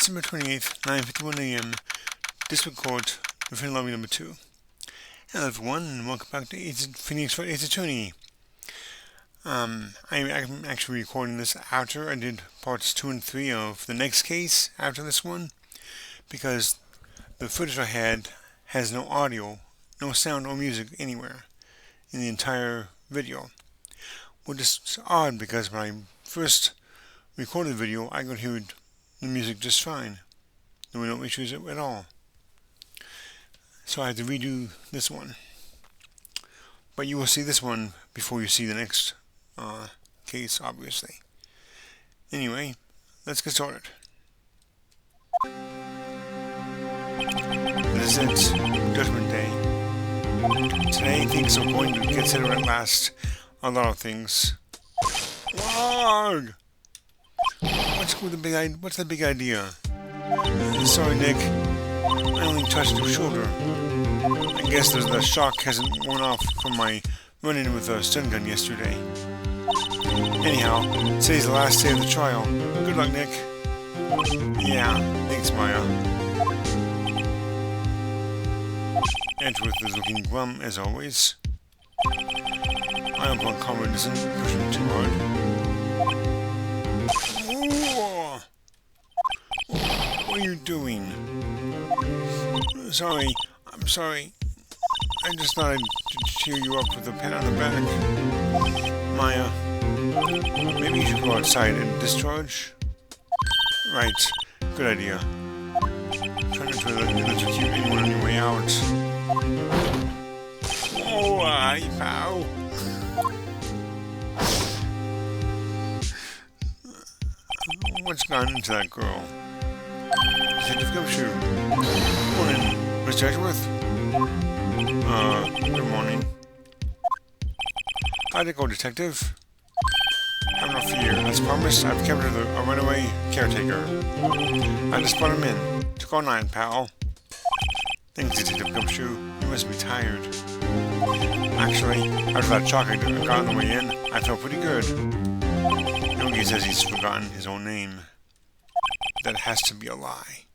December 28th, 9:51 a.m. District Court, Defendant Lobby Number 2. Hello everyone, and welcome back to Phoenix Wright Ace Attorney. I'm actually recording this after I did parts 2 and 3 of the next case after this one, because the footage I had has no audio, no sound or music anywhere in the entire video. Which is odd because when I first recorded the video, I could hear the music just fine. There were no issues at all. So I had to redo this one. But you will see this one before you see the next case, obviously. Anyway, let's get started. This is Judgment Day. Today things are going to consider at last a lot of things. Warg! What's the big idea? Sorry, Nick. I only touched your shoulder. I guess the shock hasn't worn off from my run-in with a stun gun yesterday. Anyhow, today's the last day of the trial. Good luck, Nick. Yeah, thanks, Maya. Edgeworth is looking glum, as always. I hope our comrade doesn't push him too hard. What are you doing? I'm sorry. I just thought I'd cheer you up with a pat on the back. Maya, maybe you should go outside and discharge? Right, good idea. Try not to electrocute anyone on your way out. Oh, hi, pal. What's gone into that girl? Detective Gumshoe. Morning, Mr. Edgeworth. Good morning. How'd it go, Detective? Have no fear. As promised, I've captured a runaway caretaker. I just brought him in. Took all night, pal. Thanks, Detective Gumshoe. You must be tired. Actually, after that shock I got on the way in, I felt pretty good. Yogi says he's forgotten his own name. That has to be a lie.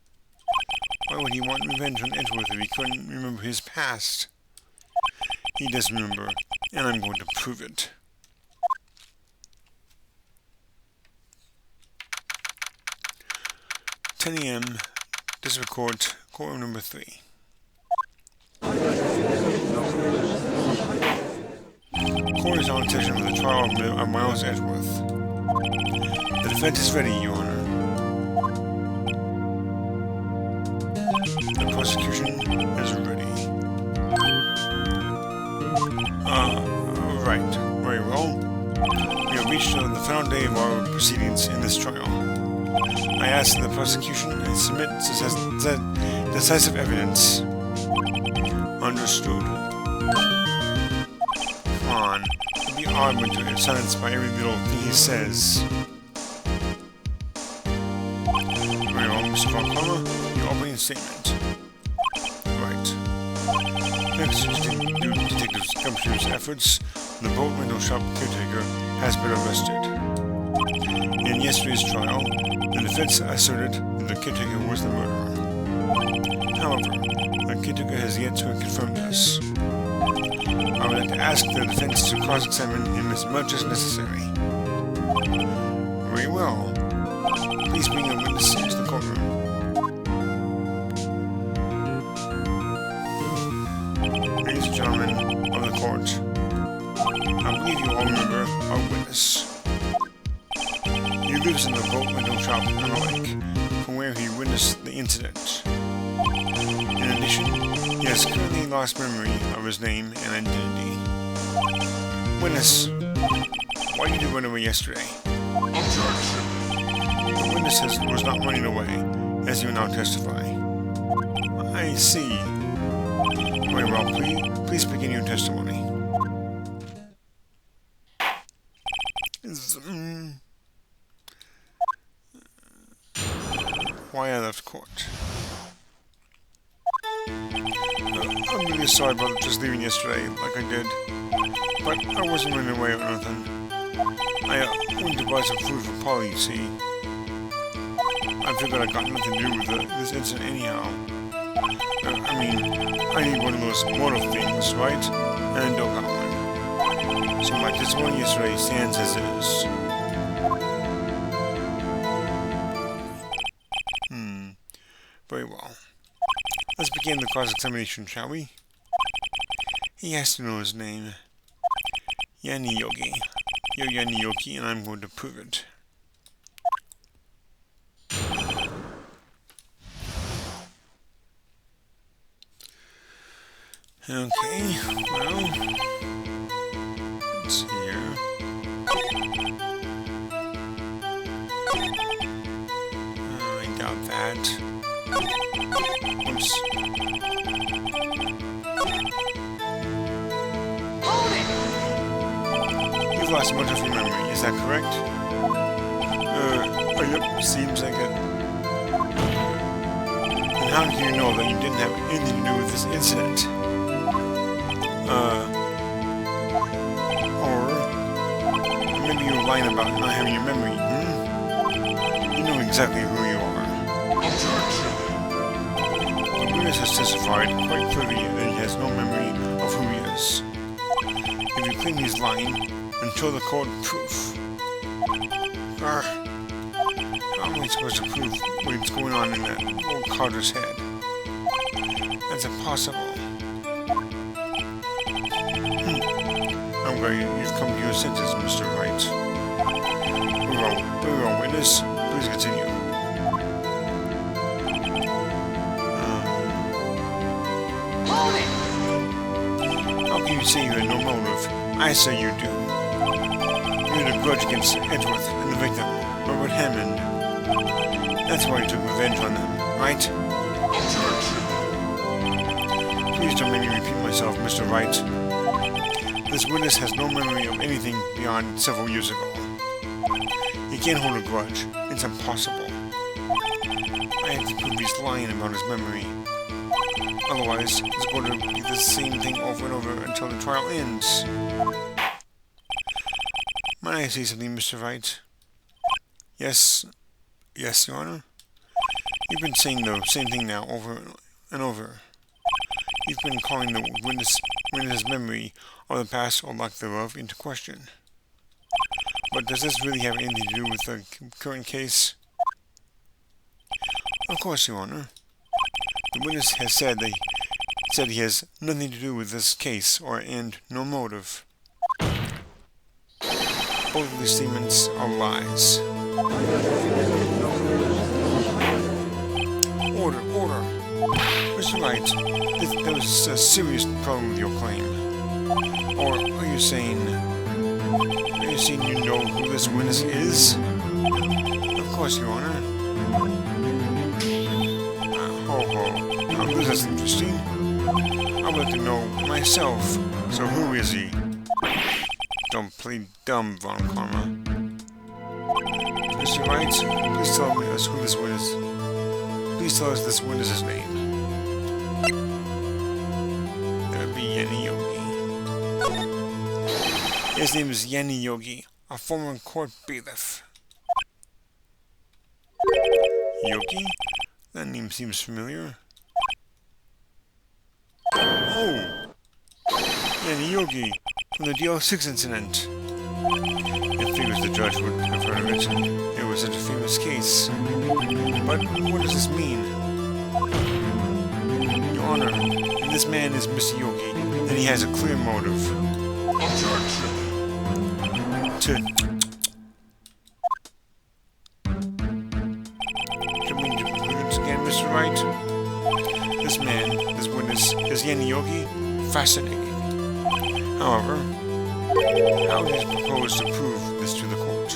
Why would he want revenge on Edgeworth if he couldn't remember his past? He does remember, and I'm going to prove it. "10 a.m. District Court, Courtroom Number 3. Court is on session for the trial of Miles Edgeworth. The defense is ready, Your Honor. The prosecution is ready. Right. Very well. We have reached the final day of our proceedings in this trial. I ask that the prosecution submit decisive evidence. Understood. Come on. It'd be odd when you're silenced by every little thing he says. Very well, Mr. Falcona, your opening statement. Right. Thanks to Detective Gumshoe's efforts, the boat window shop caretaker has been arrested. In yesterday's trial, the defense asserted that the caretaker was the murderer. However, the caretaker has yet to confirm this. I would like to ask the defense to cross-examine him as much as necessary. Very well. Please bring your witness into the courtroom. Ladies and gentlemen of the court, I believe you all remember our witness. He lives in the boat window shop on the lake, from where he witnessed the incident. In addition, he has currently lost memory of his name and identity. Witness, why did you run away yesterday? Objection. The witness was not running away, as you now testify. I see. Very well, please begin your testimony. Why I left court. I'm really sorry about just leaving yesterday, like I did. But I wasn't running away or nothing. I went to buy some food for Polly, you see. I figured I got nothing to do with this incident anyhow. I mean, I need one of those motive things, right? And I don't got one. So my testimony yesterday stands as is. Very well. Let's begin the cross-examination, shall we? He has to know his name. Yanni Yogi. You're Yanni Yogi, and I'm going to prove it. Okay, well, let's see here. I doubt that. Oops. You've lost much of your memory, is that correct? Yep, seems like it. And how do you know that you didn't have anything to do with this incident? Or maybe you were lying about not having your memory, You know exactly who you are. The witness has testified quite clearly that he has no memory of who he is. If you claim he's lying, then show the court proof. How am I supposed to prove what's going on in that old Carter's head? That's impossible. I'm glad you've come to your senses, Mr. Wright. Very well, witness. Please continue. How can you say you had no motive? I say you do. You had a grudge against Edgeworth and the victim, Robert Hammond. That's why you took revenge on them, right? Please don't make me repeat myself, Mr. Wright. This witness has no memory of anything beyond several years ago. He can't hold a grudge. It's impossible. I have to prove he's lying about his memory. Otherwise, it's going to be the same thing over and over until the trial ends. Might I say something, Mr. Wright? Yes, Your Honor? You've been saying the same thing now over and over. You've been calling the witness's memory of the past or lack thereof into question. But does this really have anything to do with the current case? Of course, Your Honor. The witness has said he has nothing to do with this case and no motive. Both of these statements are lies. Order. Mr. Wright, there was a serious problem with your claim. Or are you saying you know who this witness is? Of course, Your Honor. Now this is interesting. I'd like to know myself. So who is he? Don't play dumb, Von Karma. Mr. Wright, please tell us who this witness. Please tell us this witness's name. That would be Yanni Yogi. His name is Yanni Yogi, a former court bailiff. Yogi? That name seems familiar. Oh! Yanni Yogi, from the DL6 incident. It figures the judge would have heard of it. It was such a famous case. But what does this mean? Your Honor, if this man is Mr. Yogi, then he has a clear motive. Coming to conclusions again, Mr. Wright. This witness, is Yanni Yogi? Fascinating. However, how do you propose to prove this to the court?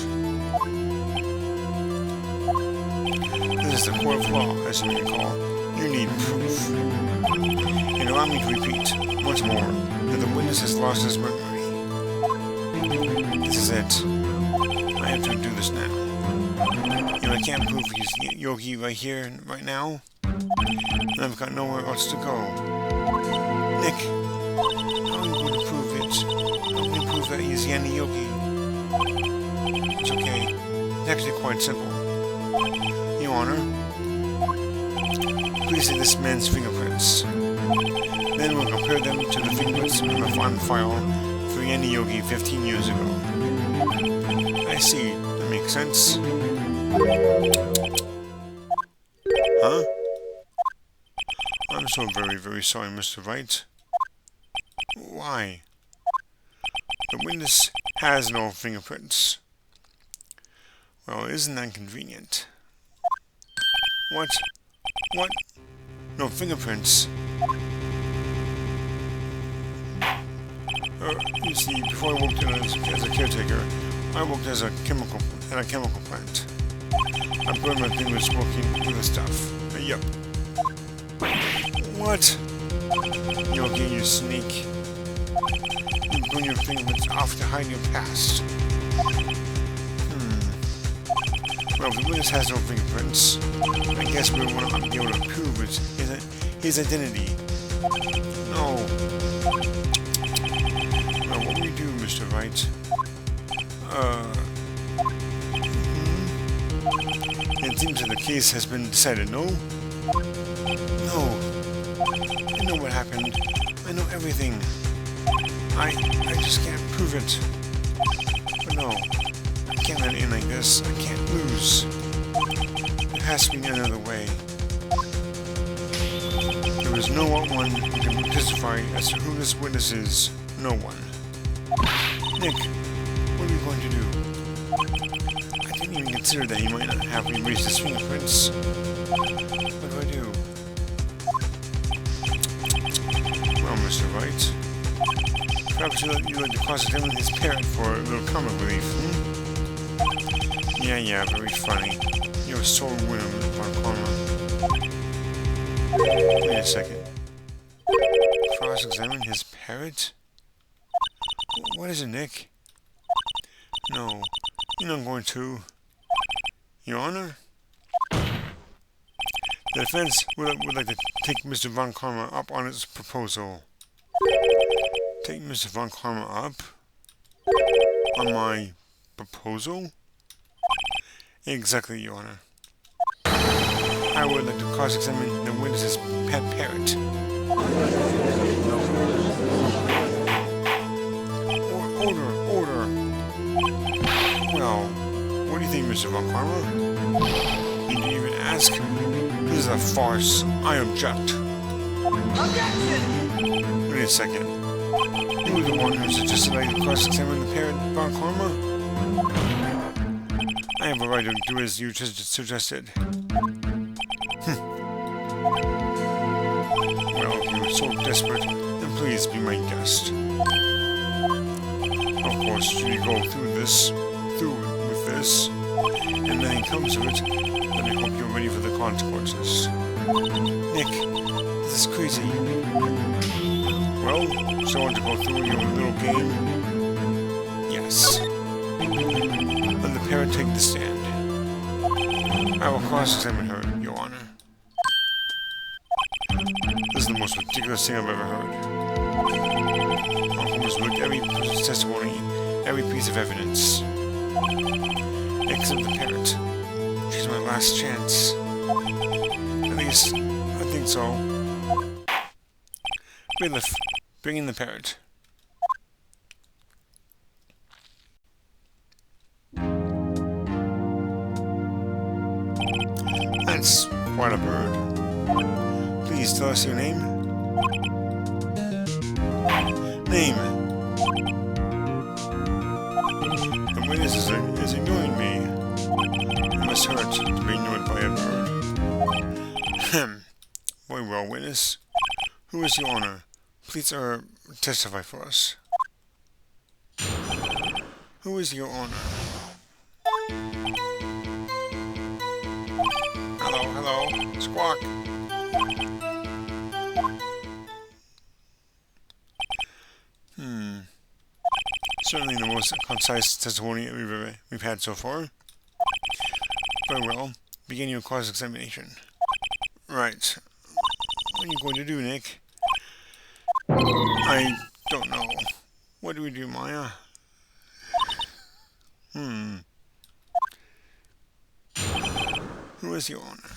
This is the court of law, as you may call. You need proof. And allow me to repeat, once more, that the witness has lost his memory. This is it. I have to do this now. If I can't prove he's Yogi right here, right now, then I've got nowhere else to go. Nick, how are you going to prove it? How can you prove that he's Yanni Yogi? It's okay. It's actually quite simple. Your Honor, please see this man's fingerprints. Then we'll compare them to the fingerprints on file for Yanni Yogi 15 years ago. I see. That makes sense. Huh? I'm so very, very sorry, Mr. Wright. Why? The witness has no fingerprints. Well, isn't that convenient? What? What? No fingerprints? You see, before I worked as a caretaker, I worked at a chemical plant. I burned my fingers working with the stuff. Yup. What? Yogi, you sneak. You burn your fingerprints off to hide your past. Well, if the witness has no fingerprints, I guess we won't be able to prove his identity. No. Well, what will we do, Mr. Wright? It seems that the case has been decided, no? No. I know what happened. I know everything. I just can't prove it. But no. I can't let it in like this. I can't lose. There has to be another way. There is no one who can testify as to who this witness is. No one. Nick, what are we going to do? I didn't even consider that he might not have erased his fingerprints. What do I do? Well, Mr. Wright, perhaps you'd like to cross-examine his parent for a little comic relief, Yeah, very funny. You're a sore winner, Mr. Karma. Wait a second. Cross-examine his parrot? What is it, Nick? No, you're not going to. Your Honor? The defense would like to take Mr. Von Karma up on its proposal. Take Mr. Von Karma up? On my proposal? Exactly, Your Honor. I would like to cross-examine the witness's pet parrot. Order. Well, what do you think, Mr. Von Karma? You didn't even ask? This is a farce. I object. Objection! Wait a second. You were the one who suggested I cross-examine the parrot, Von Karma? I have a right to do as you just suggested. Well, if you're so desperate, then please be my guest. Of course, should you go through with this, and nothing comes of it, then I hope you're ready for the consequences. Nick, this is crazy. Well, so I want to go through your little game? Yes. Let the parrot take the stand. I will cross-examine her, Your Honor. This is the most ridiculous thing I've ever heard. I'll almost look at every person's testimony, every piece of evidence. Except the parrot. She's my last chance. At least, I think so. Bailiff, bring in the parrot. That's quite a bird. Please tell us your name. Name. The witness is ignoring me. It must hurt to be ignored by a bird. Very well, witness. Who is Your Honor? Please, testify for us. Who is Your Honor? Hello, squawk. Certainly the most concise testimony we've had so far. Very well. Begin your cross-examination. Right. What are you going to do, Nick? I don't know. What do we do, Maya? Who is your owner?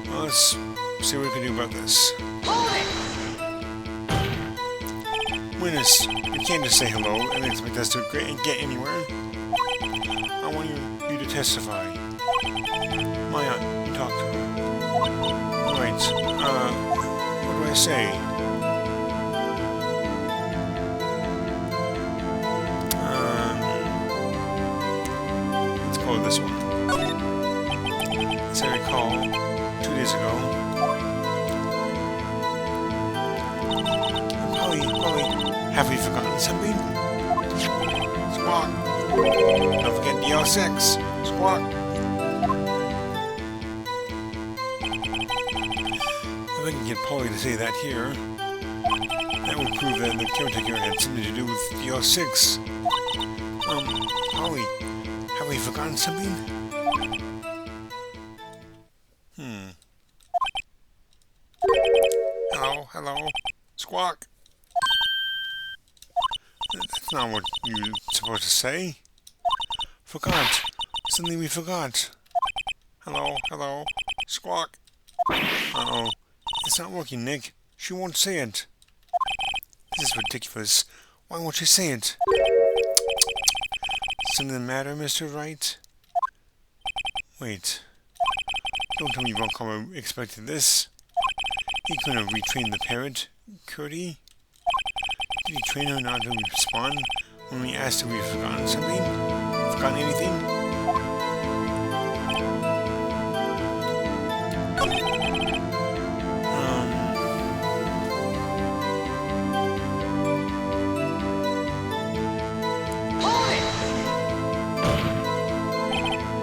Well, let's see what we can do about this. Witness, you can't just say hello and expect us to get anywhere. I want you to testify. Maya, you talk to her. Right, what do I say? Let's call it this one. As I recall, 2 days ago. Polly, have we forgotten something? Squawk! Don't forget DL6! Squawk! If I can get Polly to say that here, that would prove that the caretaker had something to do with DL6. Polly, have we forgotten something? Hello? Squawk! That's not what you're supposed to say. Forgot. Something we forgot. Hello? Squawk! Uh-oh. It's not working, Nick. She won't say it. This is ridiculous. Why won't she say it? Something the matter, Mr. Wright? Wait. Don't tell me Roncomer expected this. He couldn't have retrained the parrot, could he? Did he train her not to respond when we asked if we'd forgotten something? Forgotten anything?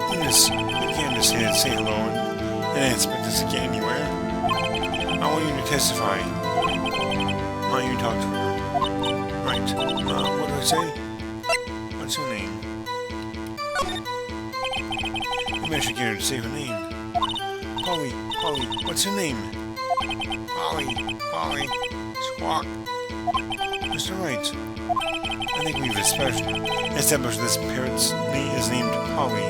Goodness, you can't just say hello and expect us to get anywhere. I want you to testify. Why don't you talk to her? Right. What do I say? What's her name? Maybe I should get her to say her name. Polly, what's her name? Polly, Squawk. Mr. Wright, I think we've established this parrot's name is named Polly.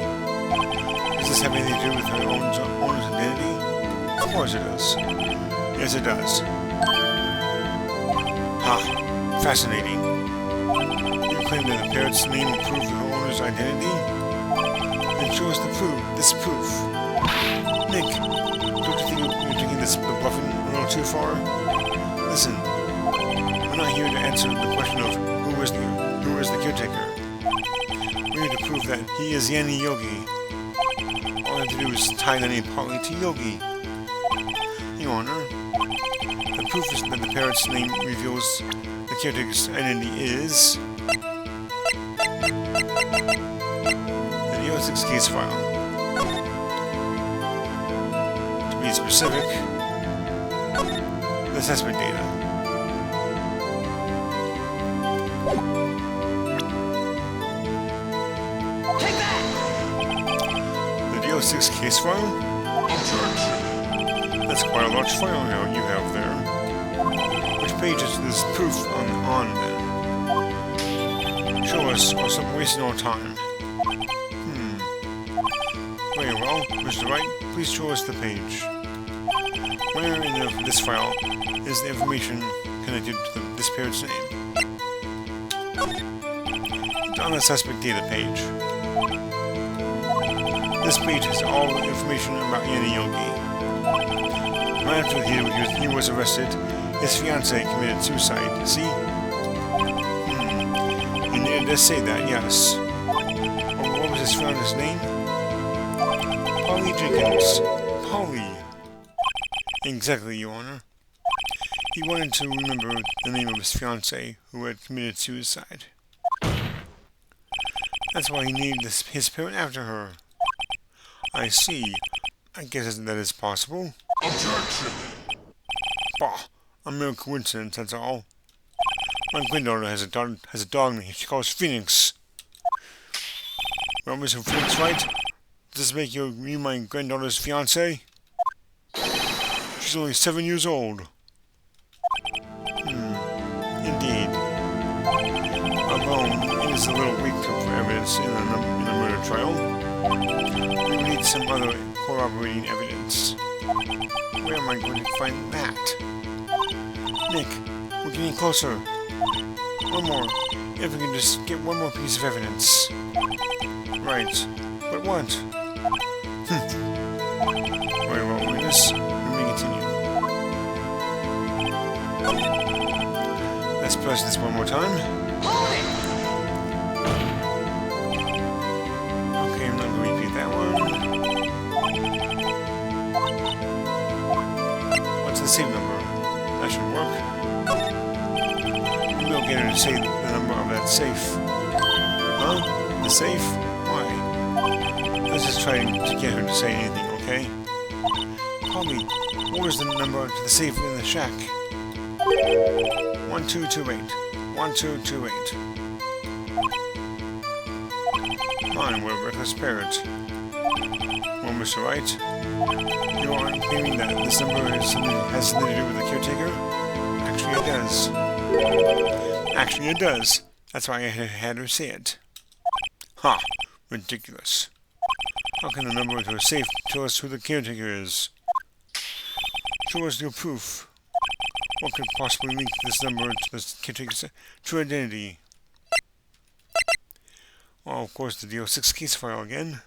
Does this have anything to do with her owner's identity? Of course it does. Yes, it does. Ha! Fascinating. You claim that the parrot's name will prove her owner's identity? Then show us this proof. Nick, don't you think you're taking this bluffing a little too far? Listen, we're not here to answer the question of who is the caretaker. We're here to prove that he is Yanni Yogi. All I have to do is tie the name Polly to Yogi. Your Honor, the proof is that the parrot's name reveals the caretaker's identity is the DO6 case file. To be specific, the suspect data. Take that! The DO6 case file? That's quite a large file now you have there. Which page is this proof on then? Show us, or stop wasting our time. Very well, Mr. Wright, please show us the page. Where in this file is the information connected to this parrot's name? It's on the suspect data page. This page has all the information about Yanni Yogi. Right after he was arrested, his fiancée committed suicide. See? And it does say that, yes. What was his fiancée's name? Polly Jenkins. Polly. Exactly, Your Honor. He wanted to remember the name of his fiancée who had committed suicide. That's why he named his parrot after her. I see. I guess that is possible. Objection! Bah, a mere coincidence, that's all. My granddaughter has a dog name she calls Phoenix. Well, Mr. Phoenix, right? Does this make you my granddaughter's fiancé? She's only 7 years old. Indeed. Alone, it is a little weak for evidence. accomplice in a murder trial. We need some other corroborating evidence. Where am I going to find that? Nick, we're getting closer. One more. If we can just get one more piece of evidence. Right. But what? Very well, witness. We may continue. Let's press this one more time. Hold it! Okay, I'm not going to repeat that one. What's the save number? That should work. Maybe I'll get her to say the number of that safe. Huh? The safe? Why? Let's just try to get her to say anything, okay? Probably, what was the number to the safe in the shack? 1228. 1228. Mine, what a reckless parrot. Well, Mr. Wright, you aren't claiming that this number has something to do with the caretaker? Actually, it does. Actually, it does. That's why I had her say it. Ha! Ridiculous. How can the number to her safe tell us who the caretaker is? Show us your proof. What could possibly link this number to the caretaker's true identity? Well, of course, the DO6 case file again.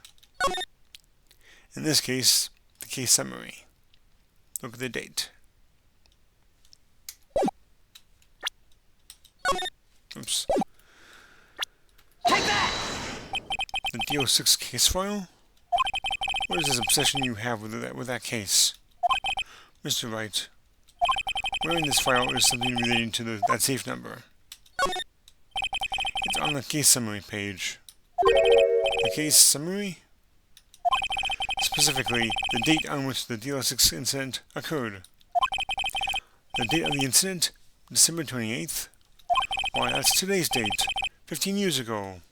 In this case, the case summary. Look at the date. Oops. Take that! The DO6 case file? What is this obsession you have with that case? Mr. Wright, where in this file is something relating to that safe number? It's on the case summary page. The case summary? Specifically, the date on which the DO6 incident occurred. The date of the incident? December 28th? Why, that's today's date. 15 years ago.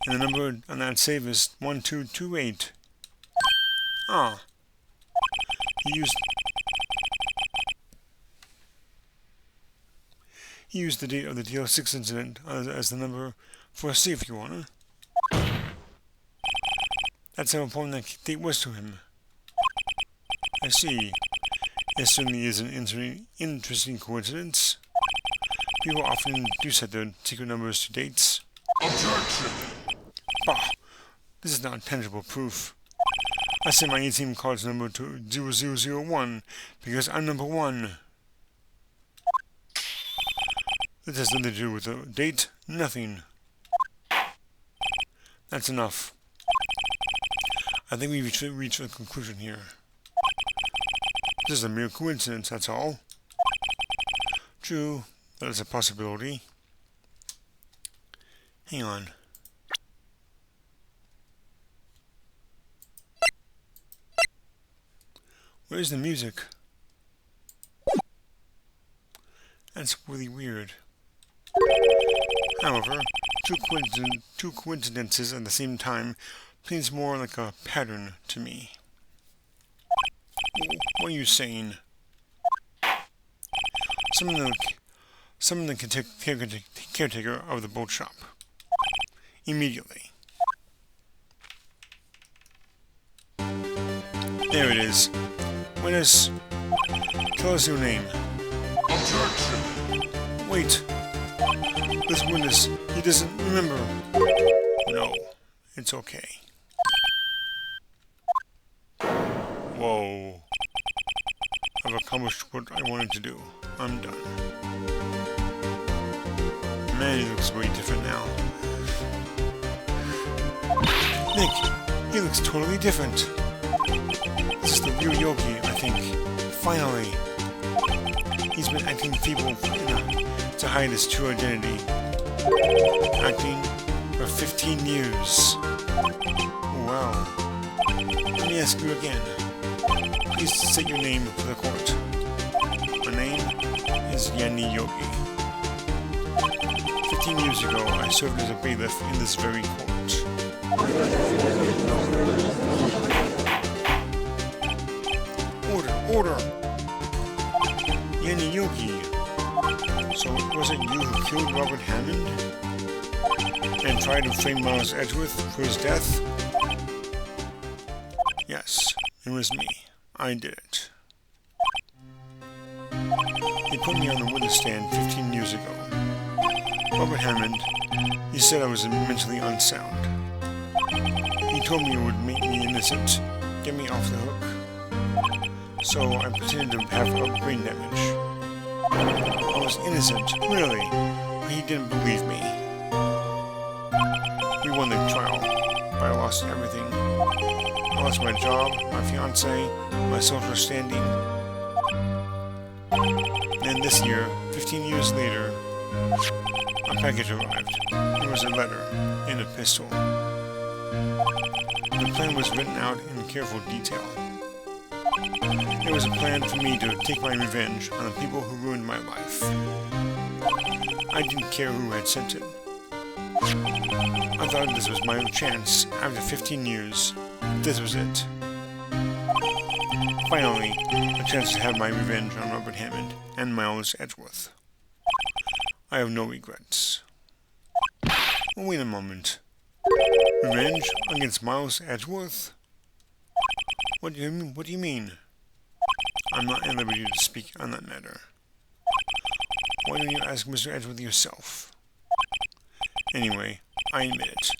And the number on that save is 1228. Ah. He used the date of the DO6 incident as the number for a safe, Your Honor. That's how important that date was to him. I see. It certainly is an interesting coincidence. People often do set their secret numbers to dates. Objection! Bah! This is not tangible proof. I set my ATM card's number to 0001 because I'm number 1. This has nothing to do with the date. Nothing. That's enough. I think we've reached a conclusion here. This is a mere coincidence, that's all. True, that is a possibility. Hang on. Where's the music? That's really weird. However, two coincidences at the same time seems more like a pattern to me. What are you saying? Summon the caretaker of the boat shop. Immediately. There it is. Witness, tell us your name. Objection! Wait. This witness, he doesn't remember. No, it's okay. Whoa. I've accomplished what I wanted to do. I'm done. Man, he looks way different now. Nick, he looks totally different. This is the real Yogi, I think. Finally. He's been acting feeble to hide his true identity. Acting for 15 years. Wow. Let me ask you again. Please state your name for the court. My name is Yanni Yogi. 15 years ago, I served as a bailiff in this very court. Order! Yanni Yogi. So it wasn't you who killed Robert Hammond? and try to frame Miles Edgeworth for his death? Yes, it was me. I did it. They put me on the witness stand 15 years ago. Robert Hammond, he said I was mentally unsound. He told me it would make me innocent, get me off the hook. So I pretended to have brain damage. I was innocent, really, but he didn't believe me. We won the trial, but I lost everything. I lost my job, my fiancé, my social standing. And this year, 15 years later, a package arrived. It was a letter and a pistol. The plan was written out in careful detail. It was a plan for me to take my revenge on the people who ruined my life. I didn't care who had sent it. I thought this was my chance. After 15 years, this was it. Finally, a chance to have my revenge on Robert Hammond and Miles Edgeworth. I have no regrets. Wait a moment. Revenge against Miles Edgeworth? What do you mean? I'm not at liberty to speak on that matter. Why don't you ask Mr. Edgeworth yourself? Anyway, I admit it.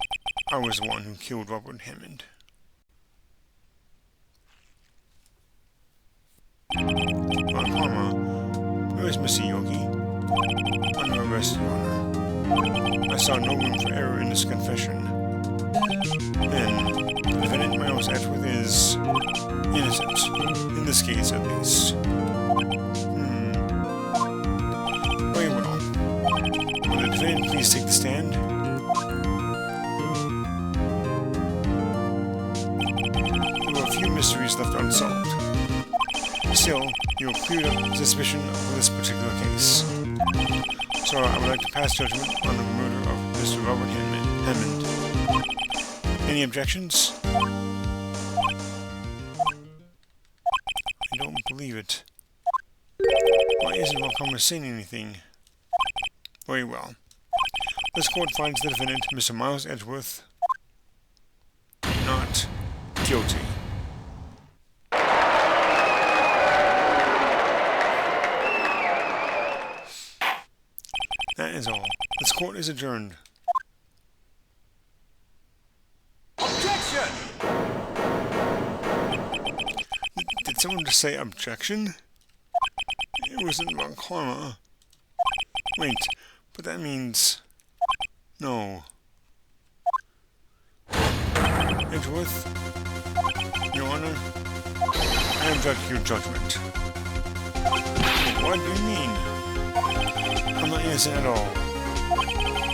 I was the one who killed Robert Hammond. Karma, where is Mr. Yogi? Under arrest, Your Honor. I saw no room for error in this confession. Then, the defendant Miles Edgeworth is innocent, in this case at least. Very well. Will the defendant please take the stand? There were a few mysteries left unsolved. Still, you have cleared up suspicion of this particular case. So I would like to pass judgment on the murder of Mr. Robert Hammond. Any objections? I don't believe it. Why isn't Valcomber saying anything? Very well. This court finds the defendant, Mr. Miles Edgeworth, not guilty. That is all. This court is adjourned. Objection! Did someone just say objection? It wasn't about karma. Wait, but that means... no. Edgeworth? Your Honor? I object to your judgment. What do you mean? I'm not innocent at all.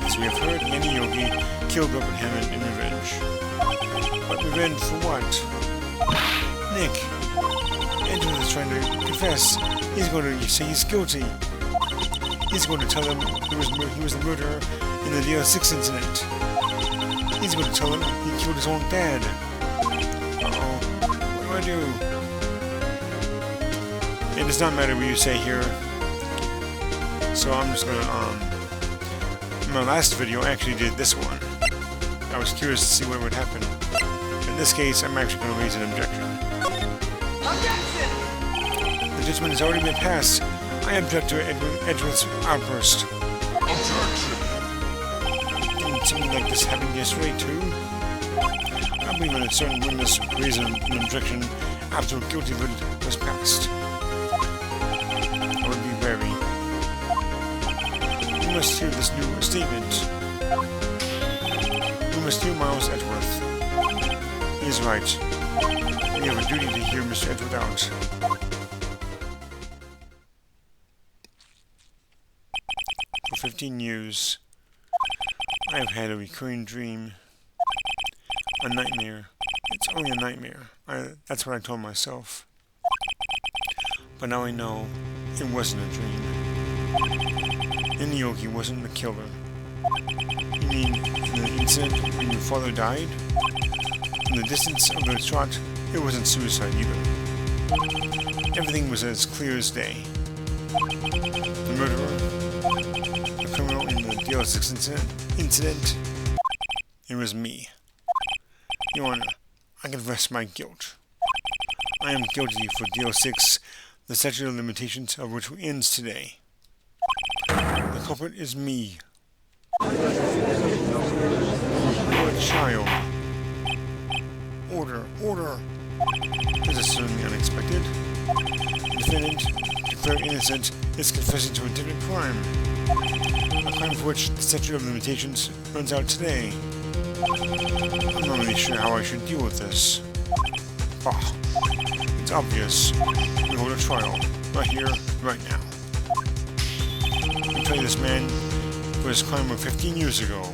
As we have heard, Lenny Yogi killed Robert Hammond in revenge. But revenge for what? Nick, Edgeworth is trying to confess. He's going to say he's guilty. He's going to tell them he was the murderer in the DL6 incident. He's going to tell them he killed his own dad. Uh-oh. What do I do? It does not matter what you say here. So I'm just gonna, in my last video I actually did this one. I was curious to see what would happen. In this case, I'm actually gonna raise an objection. Objection! The judgment has already been passed. I object to Edgeworth's outburst. Objection! Didn't something like this happen yesterday too? I believe that a certain witness raised an objection after a guilty verdict was passed. I would be wary. We must hear this new statement. We must hear Miles Edgeworth. He is right. We have a duty to hear Mr. Edgeworth out. For 15 years, I have had a recurring dream. A nightmare. It's only a nightmare. That's what I told myself. But now I know it wasn't a dream. And Yogi wasn't the killer. You mean in the incident when your father died? In the distance of the shot, it wasn't suicide either. Everything was as clear as day. The murderer, the criminal in the DL6 incident, It was me. Your Honor, I confess my guilt. I am guilty for DL6, the statute of limitations of which ends today. The culprit is me. You're a child. Order, order. This is certainly unexpected. The defendant, declared innocent, is confessing to a different crime. A crime for which the statute of limitations runs out today. I'm not really sure how I should deal with this. Ah, it's obvious. We hold a trial, right here, right now. We try this man for his crime of 15 years ago.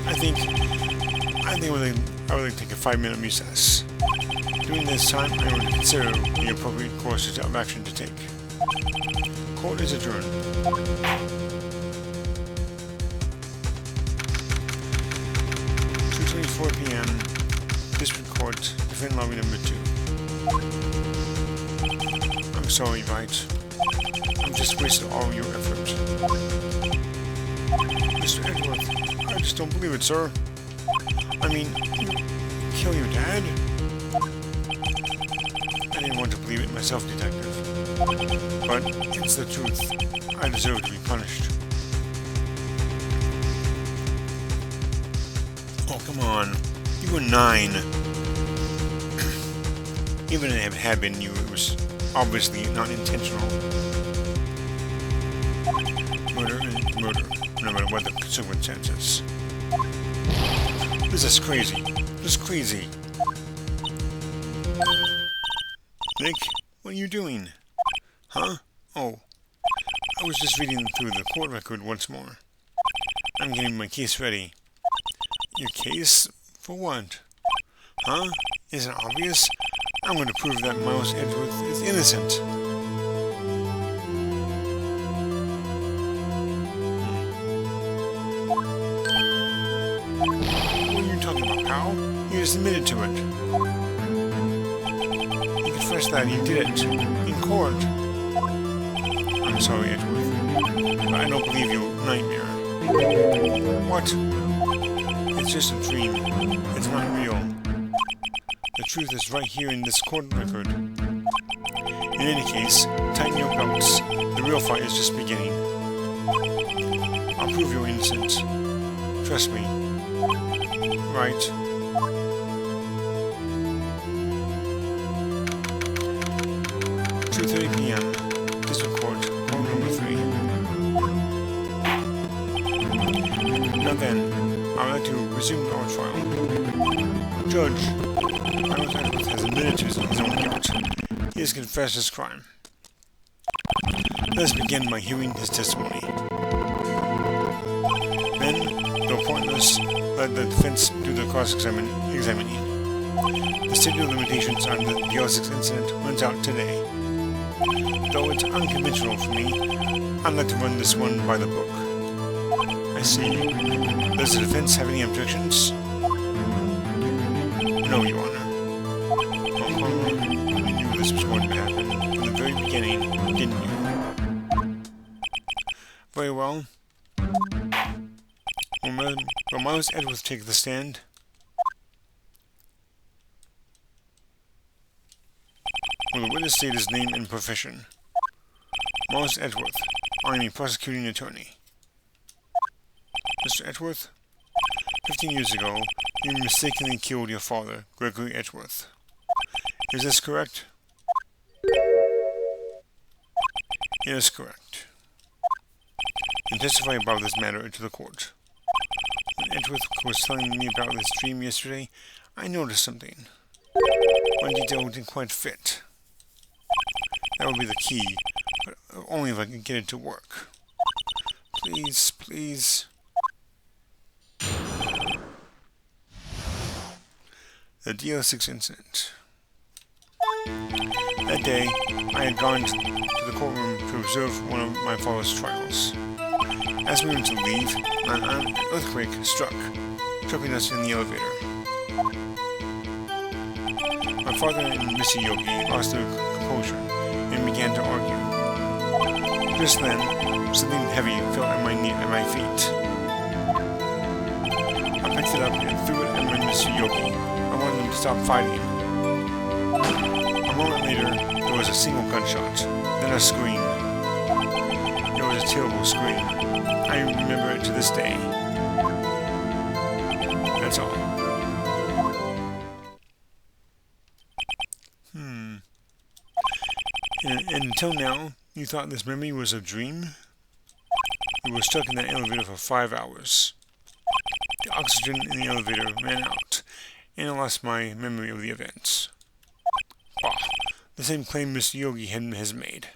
I think I would like to take a 5-minute recess. During this time, I would consider the appropriate course of action to take. Court is adjourned. 2:24 p.m. District Court, Defendant Lobby Number 2. I'm sorry, Wright. I've just wasted all your effort. Mr. Edgeworth, I just don't believe it, sir. I mean, you kill your dad? I didn't want to believe it myself, Detective. But it's the truth. I deserve to be punished. Oh, come on. You were 9. Even if it had been you, it was obviously not intentional. Murder is murder, no matter what the circumstances. This is crazy. This is crazy. Nick, what are you doing? Huh? Oh, I was just reading through the court record once more. I'm getting my case ready. Your case? For what? Huh? Isn't it obvious? I'm going to prove that Miles Edgeworth is innocent. What are you talking about, pal? You just admitted to it. You confessed that you did it. In court. I'm sorry, Edgeworth. But I don't believe you, nightmare. What? It's just a dream. It's not real. The truth is right here in this court record. In any case, tighten your belts. The real fight is just beginning. I'll prove you're innocent. Trust me. Right. 2:30 p.m. District Court, Court Number 3. Now then, I'd like to resume our trial. Judge, Miles Edgeworth has admitted to his own guilt. He has confessed his crime. Let us begin by hearing his testimony. Then, though pointless, let the defense do the cross-examining. The statute of limitations on the DL6 incident runs out today. Though it's unconventional for me, I'd like to run this one by the book. I see. Does the defense have any objections? No, Your Honor. You knew this was going to happen from the very beginning, didn't you? Very well. Will Miles Edgeworth take the stand? Will the witness state his name and profession? Miles Edgeworth, I am a prosecuting attorney. Mr. Edgeworth, 15 years ago, you mistakenly killed your father, Gregory Edgeworth. Is this correct? It is correct. And testify about this matter to the court. When Edgeworth was telling me about this dream yesterday, I noticed something. One detail didn't quite fit. That would be the key, but only if I could get it to work. Please, please. The DL6 incident. That day, I had gone to the courtroom to observe one of my father's trials. As we were to leave, an earthquake struck, trapping us in the elevator. My father and Missy Yogi lost their composure and began to argue. Just then, something heavy fell at my feet. I picked it up and threw it at my Mr. Yogi. I wanted him to stop fighting. A moment later, there was a single gunshot, then a scream. It was a terrible scream. I remember it to this day. That's all. And until now, you thought this memory was a dream? We were stuck in that elevator for 5 hours. The oxygen in the elevator ran out, and I lost my memory of the events. Bah, the same claim Mr. Yogi has made.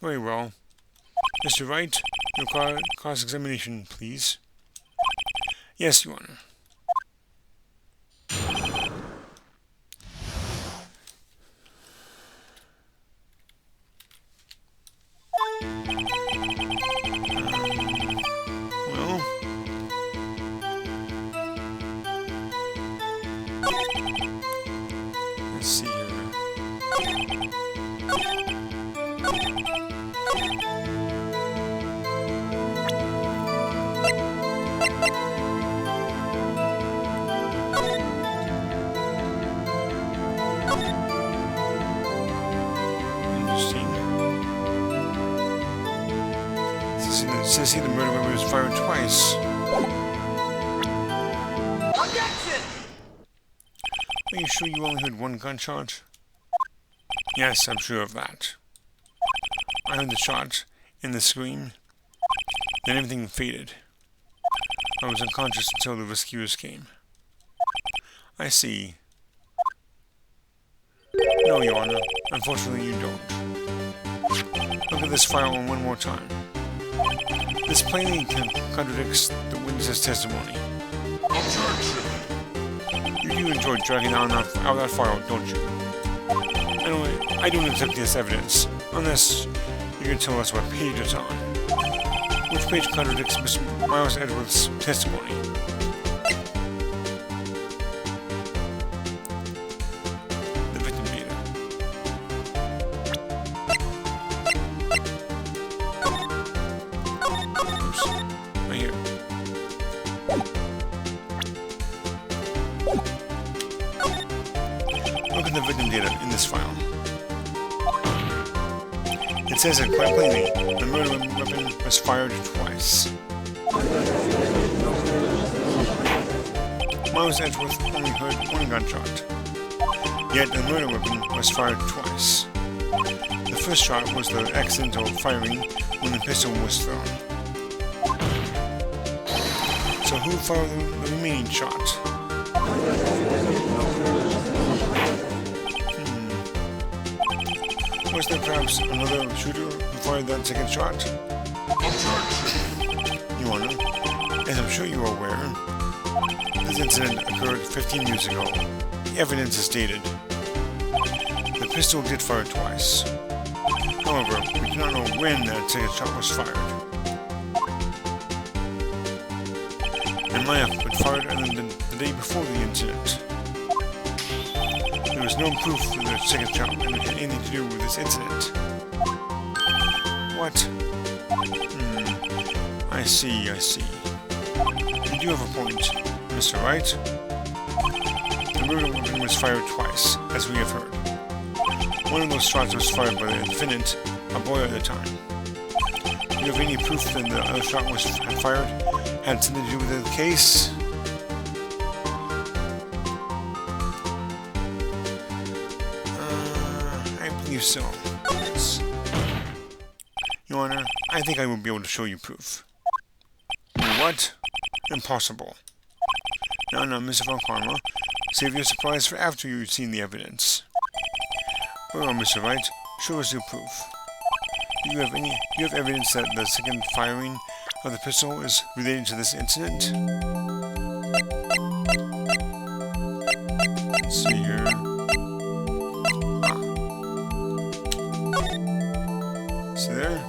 Very well. Mr. Wright, your cross-examination, please. Yes, Your Honor. Well, let's see here. Interesting. Says here the murder weapon was fired twice. Objection! Are you sure you only heard one gunshot? Yes, I'm sure of that. I heard the shot and the scream. Then everything faded. I was unconscious until the rescuers came. I see. No, Your Honor. Unfortunately, you don't. Look at this file one more time. This plainly contradicts the witness's testimony. Objection! You do enjoy dragging out that file, don't you? I don't accept this evidence, unless you can tell us what page it's on. Which page contradicts Mr. Miles Edwards' testimony? The victim data. Oops. Right here. Look at the victim data in this file. It says it quite plainly, the murder weapon was fired twice. Miles Edgeworth only heard one gunshot, yet the murder weapon was fired twice. The first shot was the accidental firing when the pistol was thrown. So who fired the remaining shot? Was there perhaps another shooter who fired that second shot? Your Honor, as I'm sure you are aware, this incident occurred 15 years ago. The evidence is dated. The pistol did fire twice. However, we do not know when that second shot was fired. It might have been fired the day before the incident. There was no proof that the second shot had anything to do with this incident. What? I see. You do have a point, Mr. Wright. The murder weapon was fired twice, as we have heard. One of those shots was fired by the defendant, a boy at the time. Do you have any proof that the other shot had something to do with the case? I believe so. Yes. Your Honor, I think I will be able to show you proof. What? Impossible. No, Mr. Von Karma. Save your surprise for after you've seen the evidence. Well, Mr. Wright, show us your proof. Do you have evidence that the second firing of the pistol is related to this incident? Let's see here. See there?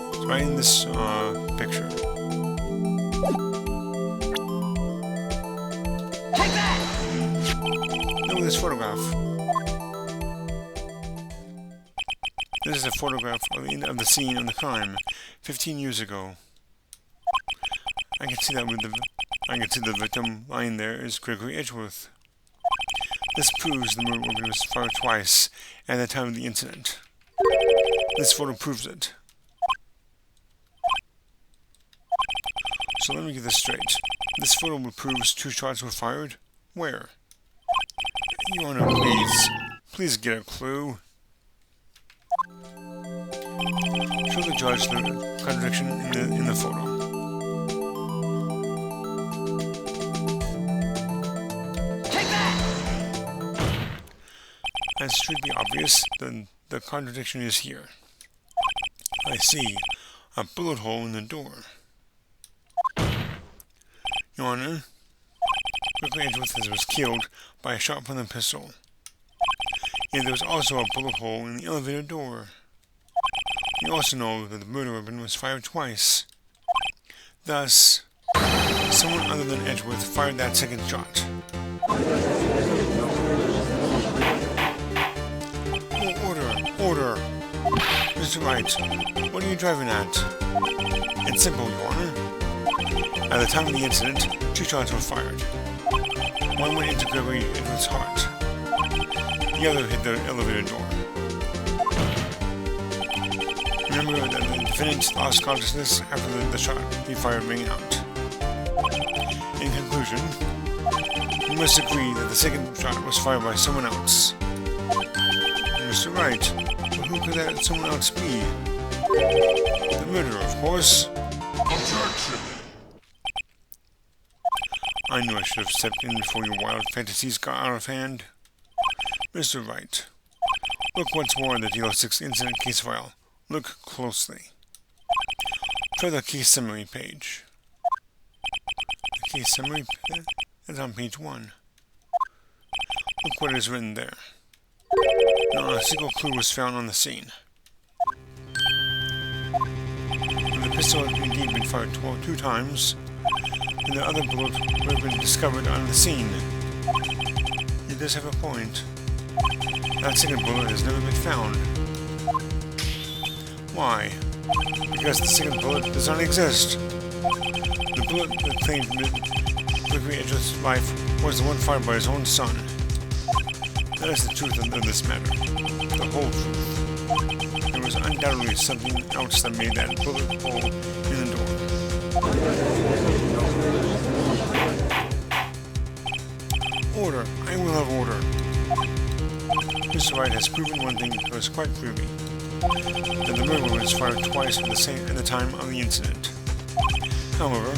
It's right in this picture. Take that! Look at this photograph. This is a photograph of the scene of the crime 15 years ago. I can see the victim lying there is Gregory Edgeworth. This proves the murder weapon was fired twice at the time of the incident. This photo proves it. So let me get this straight. This photo proves 2 shots were fired? Where? Your Honor, please get a clue. Show the judge the contradiction in the photo. Take that! As should be obvious, then the contradiction is here. I see a bullet hole in the door. Your Honor, Gregory Edgeworth was killed by a shot from the pistol. Yet there was also a bullet hole in the elevator door. You also know that the murder weapon was fired twice. Thus, someone other than Edgeworth fired that second shot. Oh, order! Mr. Wright, what are you driving at? It's simple, Your Honor. At the time of the incident, 2 shots were fired. One went into Gregory Edgeworth's heart. The other hit the elevator door. Remember that the defendant lost consciousness after the shot he fired rang out. In conclusion, we must agree that the second shot was fired by someone else. Mr. Wright, but who could that someone else be? The murderer, of course. Objection! I knew I should have stepped in before your wild fantasies got out of hand. Mr. Wright, look once more at the DL6 incident case file. Look closely. Try the case summary page. The case summary is on page 1. Look what is written there. Not a single clue was found on the scene. The pistol had indeed been fired 2 times, and the other bullet would have been discovered on the scene. It does have a point. That second bullet has never been found. Why? Because the second bullet does not exist. The bullet that claimed Gregory Edgeworth's life was the one fired by his own son. That is the truth of this matter. The whole truth. There was undoubtedly something else that made that bullet hole in the door. Order. I will have order. Mr. Wright has proven one thing to us quite clearly. That the murder was fired twice at the time of the incident. However,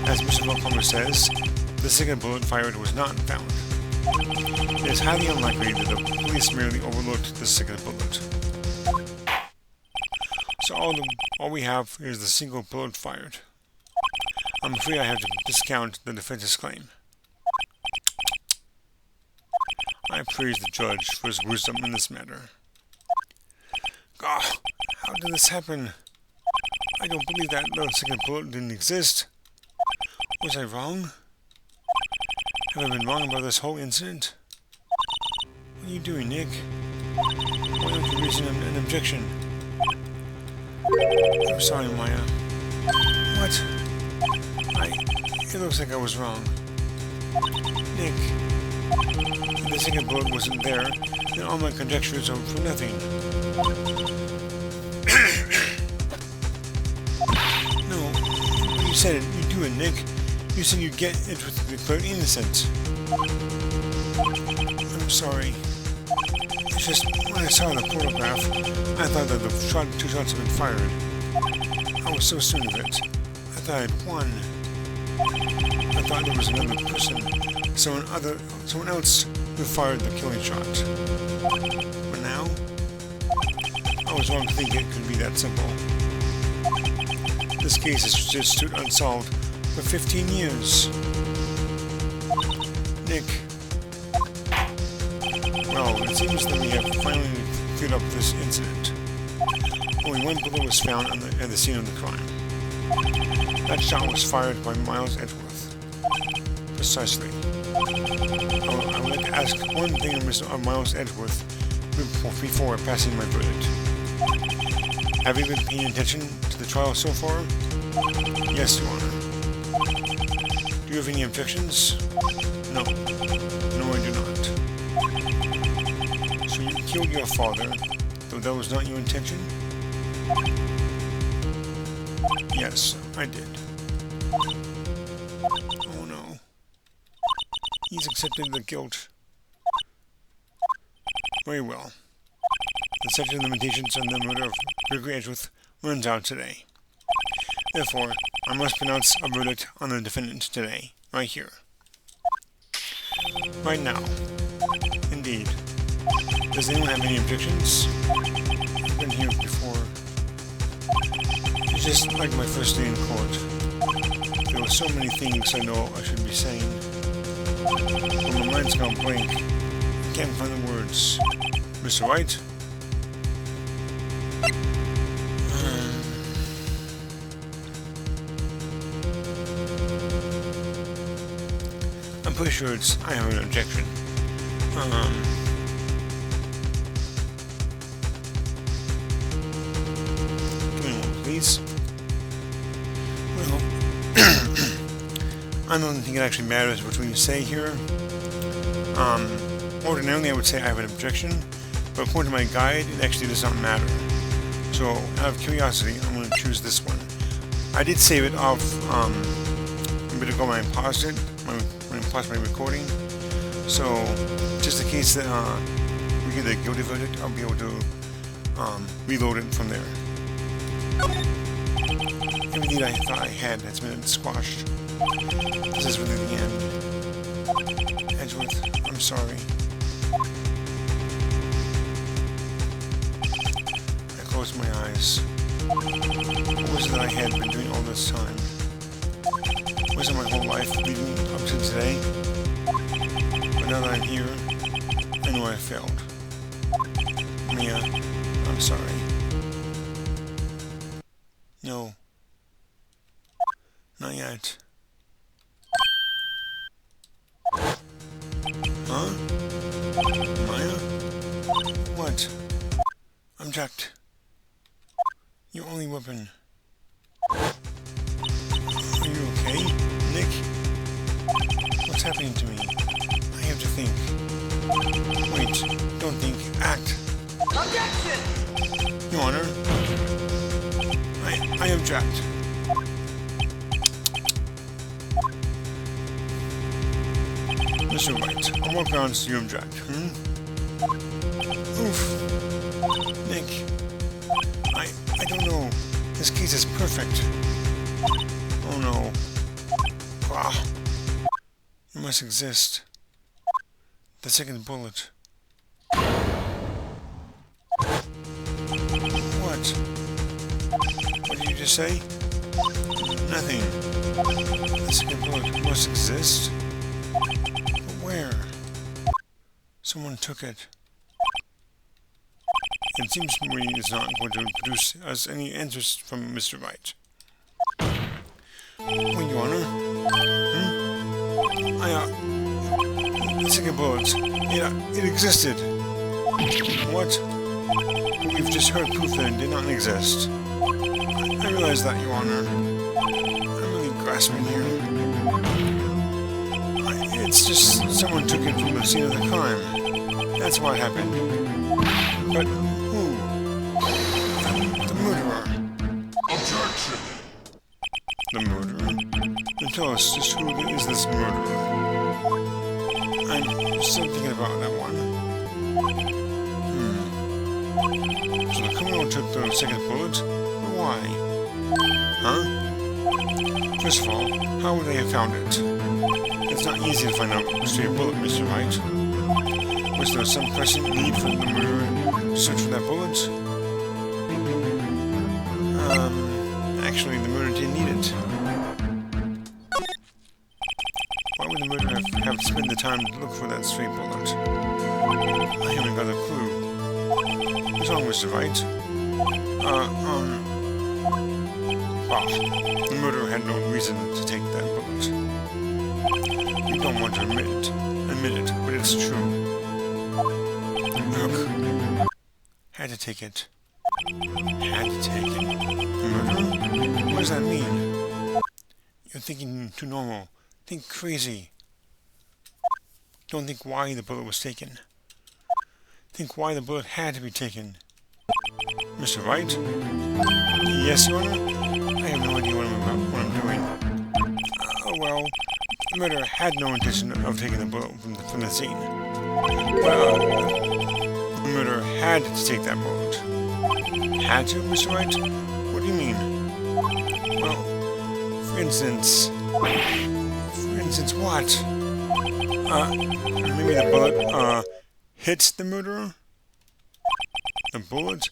as Mr. Vulcomer says, the second bullet fired was not found. It is highly unlikely that the police merely overlooked the second bullet. So all we have is the single bullet fired. I'm afraid I have to discount the defense's claim. I praise the judge for his wisdom in this matter. God, how did this happen? I don't believe that the second bullet didn't exist. Was I wrong? Have I been wrong about this whole incident? What are you doing, Nick? Why don't you raise an objection? I'm sorry, Maya. What? It looks like I was wrong. Nick, if the second bullet wasn't there, then all my conjectures are for nothing. No, you said it. You do it, Nick. You said you'd get it with declared innocent. I'm sorry. It's just, when I saw the photograph, I thought that the 2 shots had been fired. I was so certain of it. I thought I'd won. I thought there was another person, someone else who fired the killing shot. But now, I was wrong to think it could be that simple. This case has just stood unsolved for 15 years. Nick. Well, it seems that we have finally cleared up this incident. Only one bullet was found at the scene of the crime. That shot was fired by Miles Edgeworth. Precisely. I would like to ask one thing of Miles Edgeworth, before passing my verdict. Have you been paying attention to the trial so far? Yes, Your Honor. Do you have any objections? No. No, I do not. So you killed your father, though that was not your intention? Yes, I did. Oh no. He's accepted the guilt. Very well. The statute of limitations on the murder of Gregory Edgeworth runs out today. Therefore, I must pronounce a verdict on the defendant today, right here. Right now. Indeed. Does anyone have any objections? I've been here before. It's just like my first day in court. There were so many things I know I should be saying. But my mind's gone blank. I can't find the words. Mr. Wright? I'm pretty sure I have an objection. Give me one, please. Well, I don't think it actually matters what you say here. Ordinarily I would say I have an objection, but according to my guide, it actually does not matter. So, out of curiosity, I'm going to choose this one. I did save it off a bit ago when I paused it, when I paused my recording. So, just in case that we get a guilty verdict, I'll be able to reload it from there. Everything I thought I had has been squashed. This is really the end. Edgeworth, I'm sorry. I closed my eyes. What was it that I had been doing all this time? Was it my whole life leading up to today? But now that I'm here, I know I failed. Mia, I'm sorry. No. Not yet. Huh? Maya? What? I'm jacked. Your only weapon. Are you okay, Nick? What's happening to me? I have to think. Wait, don't think. Act. Objection! Your Honor. I object. Mr. Wright, on what grounds do you object, Oof. Nick. I don't know. This case is perfect. Oh no. Ah. It must exist. The second bullet. What? What did you just say? Nothing. The second bullet must exist? But where? Someone took it. It seems to me it's not going to produce us any answers from Mr. Wright. Oh, Your Honor. The second bullet. It existed. What? But we've just heard proof that it did not exist. I realize that, Your Honor. I'm really grasping here. It's just someone took it from the scene of the crime. That's what happened. But who? The murderer. Objection! The murderer? Then tell us, just who is this murderer? I'm still thinking about that one. So the criminal took the second bullet? But why? Huh? First of all, how would they have found it? It's not easy to find out a straight bullet, Mr. Wright. Was there some pressing need for the murderer to search for that bullet? Actually, the murderer didn't need it. Why would the murderer have spent the time to look for that stray bullet? I haven't got a clue. What's wrong, Mr. Wright? The murderer had no reason to take that bullet. You don't want to admit it, but it's true. Look. Had to take it. Had to take it. Murder? What does that mean? You're thinking too normal. Think crazy. Don't think why the bullet was taken. Think why the bullet had to be taken. Mr. Wright? Yes, Your Honor? I have no idea what I'm doing. Well, the murderer had no intention of taking the bullet from the scene. But, the murderer had to take that bullet. Had to, Mr. Wright? What do you mean? Well, for instance, what? Maybe the bullet, hits the murderer? The bullet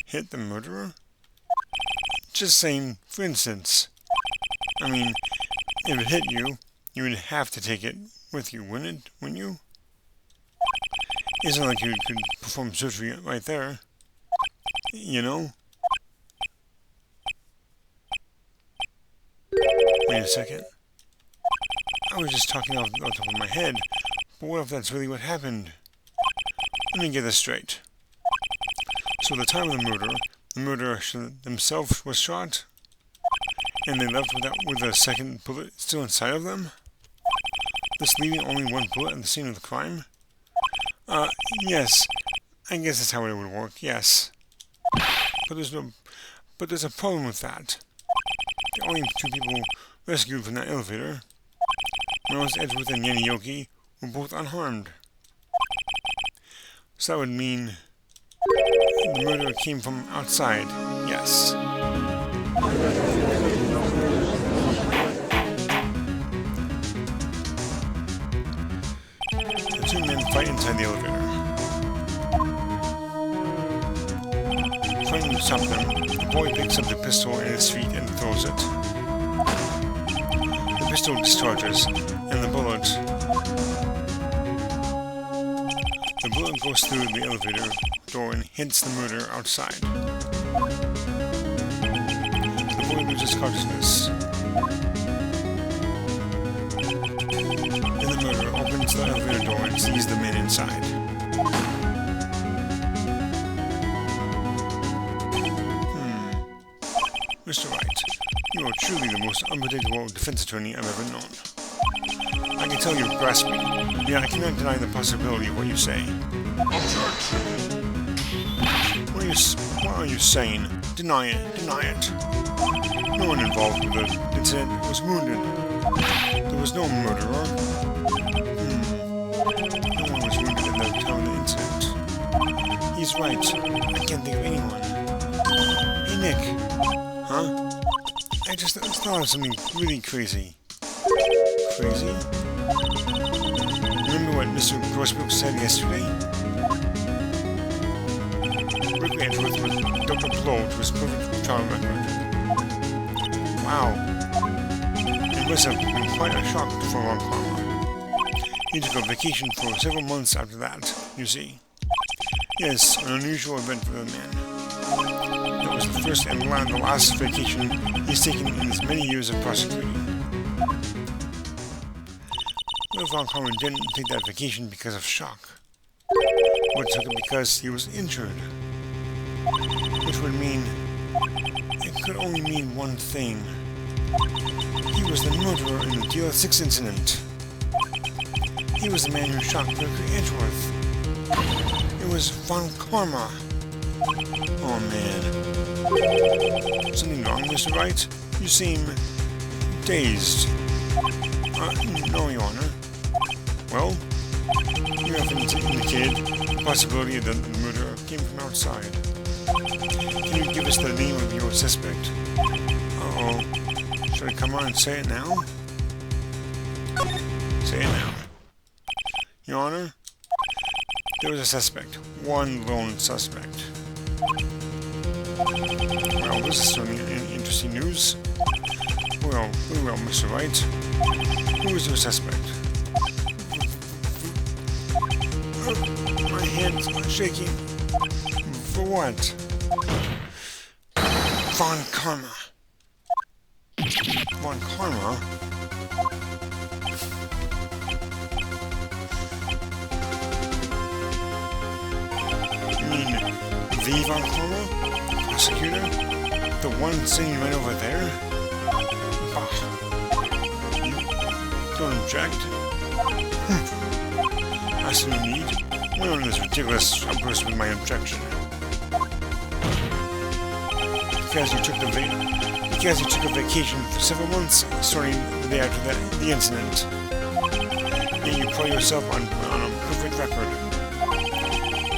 hit the murderer? Just saying, for instance. I mean, if it hit you, you would have to take it with you, wouldn't you? It's not like you could perform surgery right there. You know? Wait a second. I was just talking off the top of my head, but what if that's really what happened? Let me get this straight. So at the time of the murderer themselves was shot, and they left with a second bullet still inside of them, thus leaving only one bullet at the scene of the crime? Yes. I guess that's how it would work, yes. But there's a problem with that. The only two people rescued from that elevator, Miles Edgeworth and Yanioki, were both unharmed. So that would mean the murderer came from outside, yes. The two men fight inside the elevator. Trying to stop them, the boy picks up the pistol in his feet and throws it. The pistol discharges, and the bullet goes through the elevator door and hits the murderer outside. The boy loses consciousness. Then the murderer opens the elevator door and sees the men inside. Mr. Wright, you are truly the most unpredictable defense attorney I've ever known. I can tell you're grasping, yet I cannot deny the possibility of what you say. Objection! What are you saying? Deny it, deny it. No one involved with the incident was wounded. There was no murderer. No one was wounded at the time of the incident. He's right. I can't think of anyone. Hey, Nick. Huh? I just thought of something really crazy. Crazy? Remember what Mr. Grossbrook said yesterday? Rick Edgeworth was Dr. Blow to his perfect trial record. Wow. It must have been quite a shock for Ron Palmer. He took a vacation for several months after that, you see. Yes, an unusual event for the man. That was the first and the last vacation he's taken in his many years of prosecuting. What if Ron Palmer didn't take that vacation because of shock? What took it because he was injured? Which would mean, it could only mean one thing. He was the murderer in the Deal 6 incident. He was the man who shot Rick Edgeworth. It was Von Karma. Oh man. Something wrong, Mr. Wright? You seem dazed. No, Your Honor. Well, you have indicated the possibility that the murderer came from outside. Can you give us the name of your suspect? Uh-oh. Should I come on and say it now? Say it now. Your Honor, there was a suspect. One lone suspect. Well, this is certainly interesting news. Well, Mr. Wright. Who is your suspect? My hands are shaking. For what? Von Karma. Von Karma? The Von Karma? Prosecutor? The one sitting right over there? Bah. You don't object? I see no need. Why on this ridiculous outburst with my objection? Because you took a vacation for several months, starting the day after the incident. Yet you put yourself on a perfect record.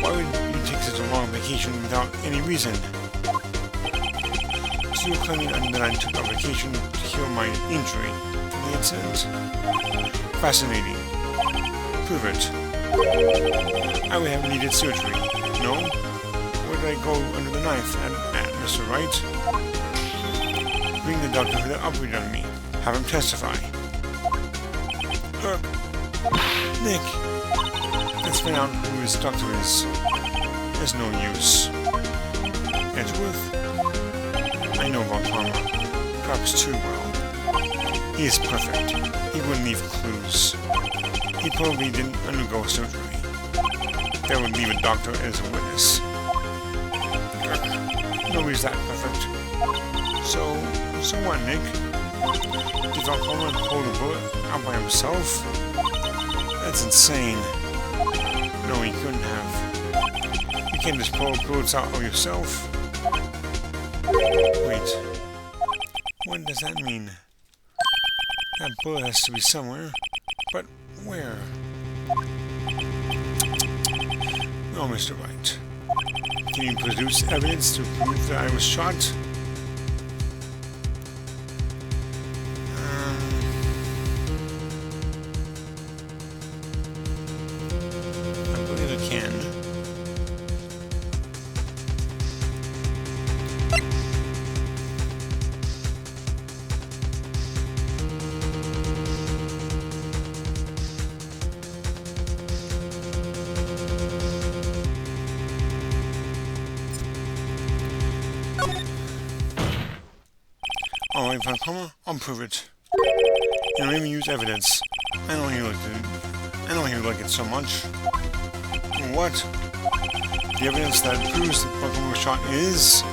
Why would you take such a long vacation without any reason? So you're claiming that I took a vacation to heal my injury from the incident? Fascinating. Prove it. I would have needed surgery. No? Where did I go under the knife at Mr. Wright? Bring the doctor who operated on me. Have him testify. Nick! Let's find out who his doctor is. There's no use. Edgeworth? I know Von Karma. Perhaps too well. He is perfect. He wouldn't leave clues. He probably didn't undergo surgery. That would leave a doctor as a witness. Nobody's that perfect. So what, Nick? Did Von Karma pull the bullet out by himself? That's insane. No, he couldn't have. You can't just pull bullets out of yourself. Wait. What does that mean? That bullet has to be somewhere. But where? Oh, Mr. Wright. Can you produce evidence to prove that I was shot? I believe I can. Alright, Von Karma, I'll prove it. You don't even use evidence. I know you like it so much. What? The evidence that proves that Von Karma was shot is...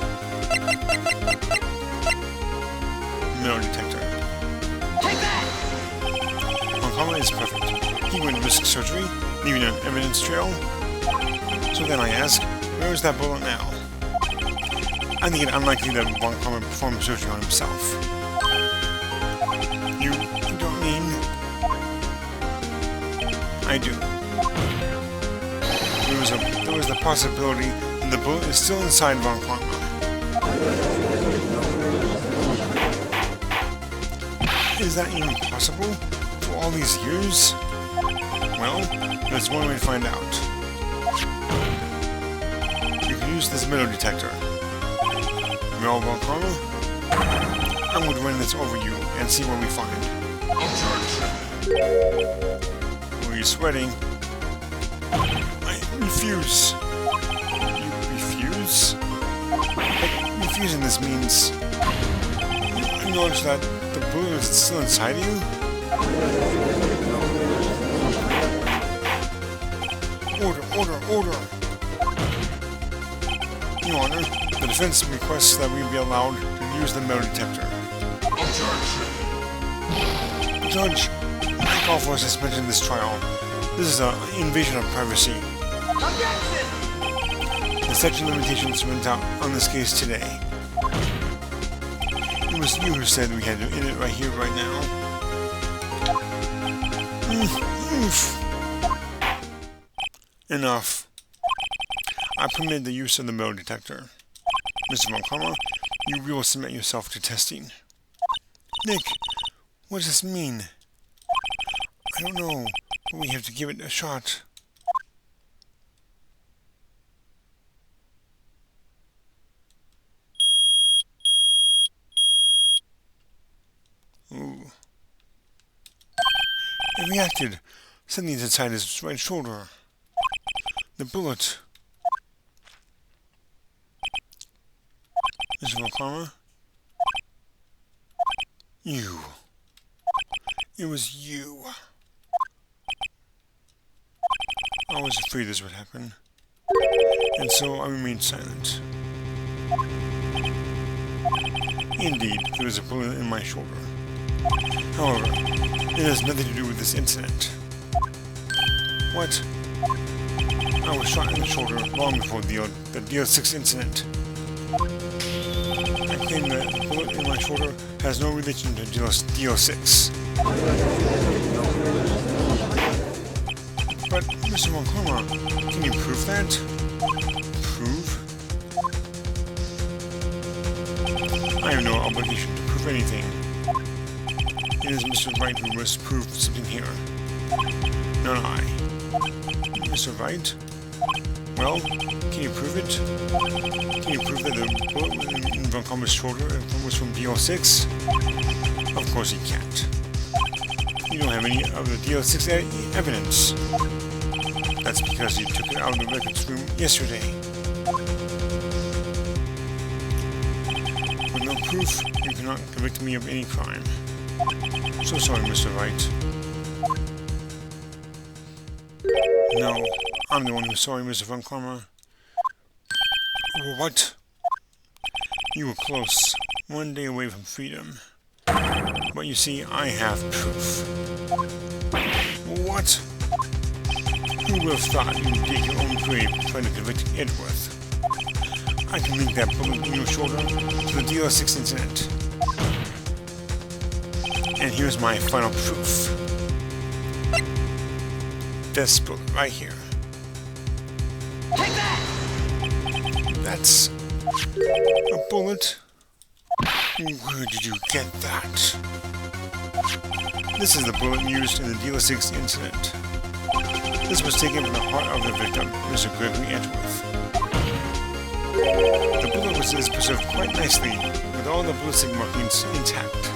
metal detector. Take that! Von Karma is perfect. He wouldn't risk surgery, leaving an evidence trail. So then I ask, where is that bullet now? I think it unlikely that Von Karma performed surgery on himself. You don't mean... I do. There was the possibility that the bullet is still inside Von Karma. Is that even possible? For all these years? Well, there's one way to find out. You can use this metal detector. Well, Von Karma, I'm going to run this over you and see what we find. Well, you're sweating. I refuse. You refuse? But refusing this means you acknowledge that the bullet is still inside you? Order! Your Honor, the defense requests that we be allowed to use the metal detector. Judge, I call for a suspension of this trial. This is an invasion of privacy. Objection! The statute of limitations went out on this case today. It was you who said we had to end it right here, right now. Enough. I permit the use of the metal detector. Mr. Von Karma, you will submit yourself to testing. Nick, what does this mean? I don't know, but we have to give it a shot. Ooh. It reacted. Something's inside his right shoulder. The bullet. Mr. Von Karma? You. It was you. I was afraid this would happen. and so I remained silent. Indeed, there was a bullet in my shoulder. However, it has nothing to do with this incident. What? I was shot in the shoulder long before the DL6 incident. I claim that the bullet in my shoulder has no relation to DL6. But, Mr. Moncoma, can you prove that? Prove? I have no obligation to prove anything. It is Mr. Wright who must prove something here, not I. Mr. Wright? Well, can you prove it? Can you prove that the bullet in Von Karma's shoulder was from DL6? Of course he can't. You don't have any of the DL6 evidence. That's because you took it out of the records room yesterday. With no proof, you cannot convict me of any crime. So sorry, Mr. Wright. No, I'm the one who's sorry, Mr. Von Karma. What? You were close, one day away from freedom. But you see, I have proof. What? Who would have thought you'd dig your own grave trying to convict Edgeworth? I can link that bullet in your shoulder to the DL6 incident. And here's my final proof. This bullet right here. Take that! That's a bullet. Where did you get that? This is the bullet used in the DL6 incident. This was taken from the heart of the victim, Mr. Gregory Edgeworth. The bullet is preserved quite nicely, with all the ballistic markings intact.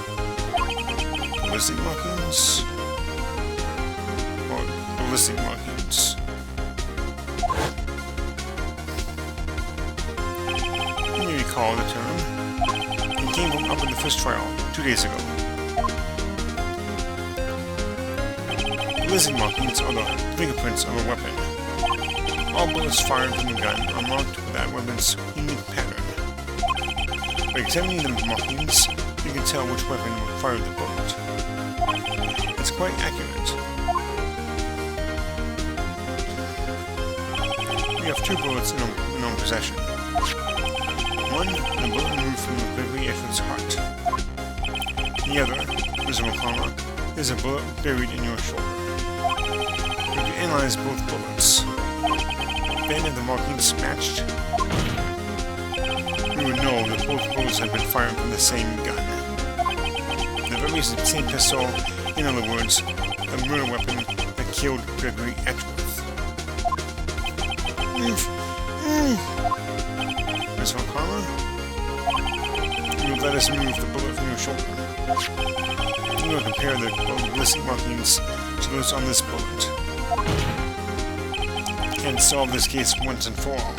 Ballistic markings? Or ballistic markings? You may recall the term. It came up in the first trial 2 days ago. Ballistic markings are the fingerprints of a weapon. All bullets fired from the gun are marked with that weapon's unique pattern. By examining the markings, you can tell which weapon fired the bullet. It's quite accurate. We have 2 bullets in our possession. One, the bullet removed from the Gregory Edgeworth's heart. The other, Mr. Moncoma, is a bullet buried in your shoulder. We can analyze both bullets. Then, if the markings matched, we would know that both bullets had been fired from the same gun. The very same pistol, in other words, the murder weapon that killed Gregory Edgeworth. Miss Von Karma, you will let us move the bullet from your shoulder. We will compare the ballistic markings to those on this bullet, and solve this case once and for all.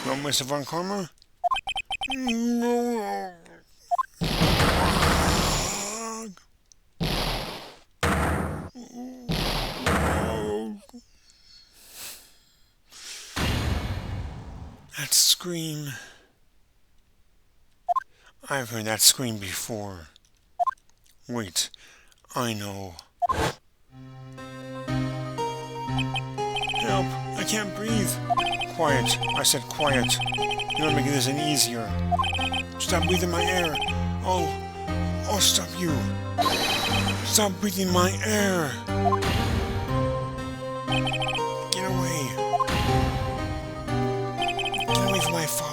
Well, Mr. Von Karma? No. That scream. I've heard that scream before. Wait, I know. Help! I can't breathe! Quiet. I said quiet. You're not making this any easier. Stop breathing my air. I'll stop you. Stop breathing my air. Get away. Get away from my father.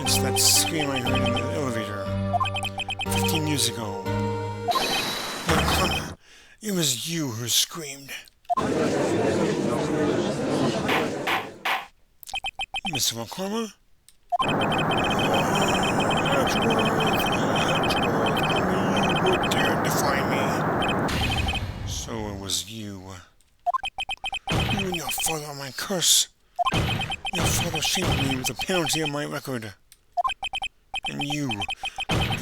It's that scream I heard in the elevator 15 years ago. It was you who screamed. Mr. Von Karma? You would dare defy me. So it was you. You and your father are my curse. Your father shamed me with the penalty of my record. And you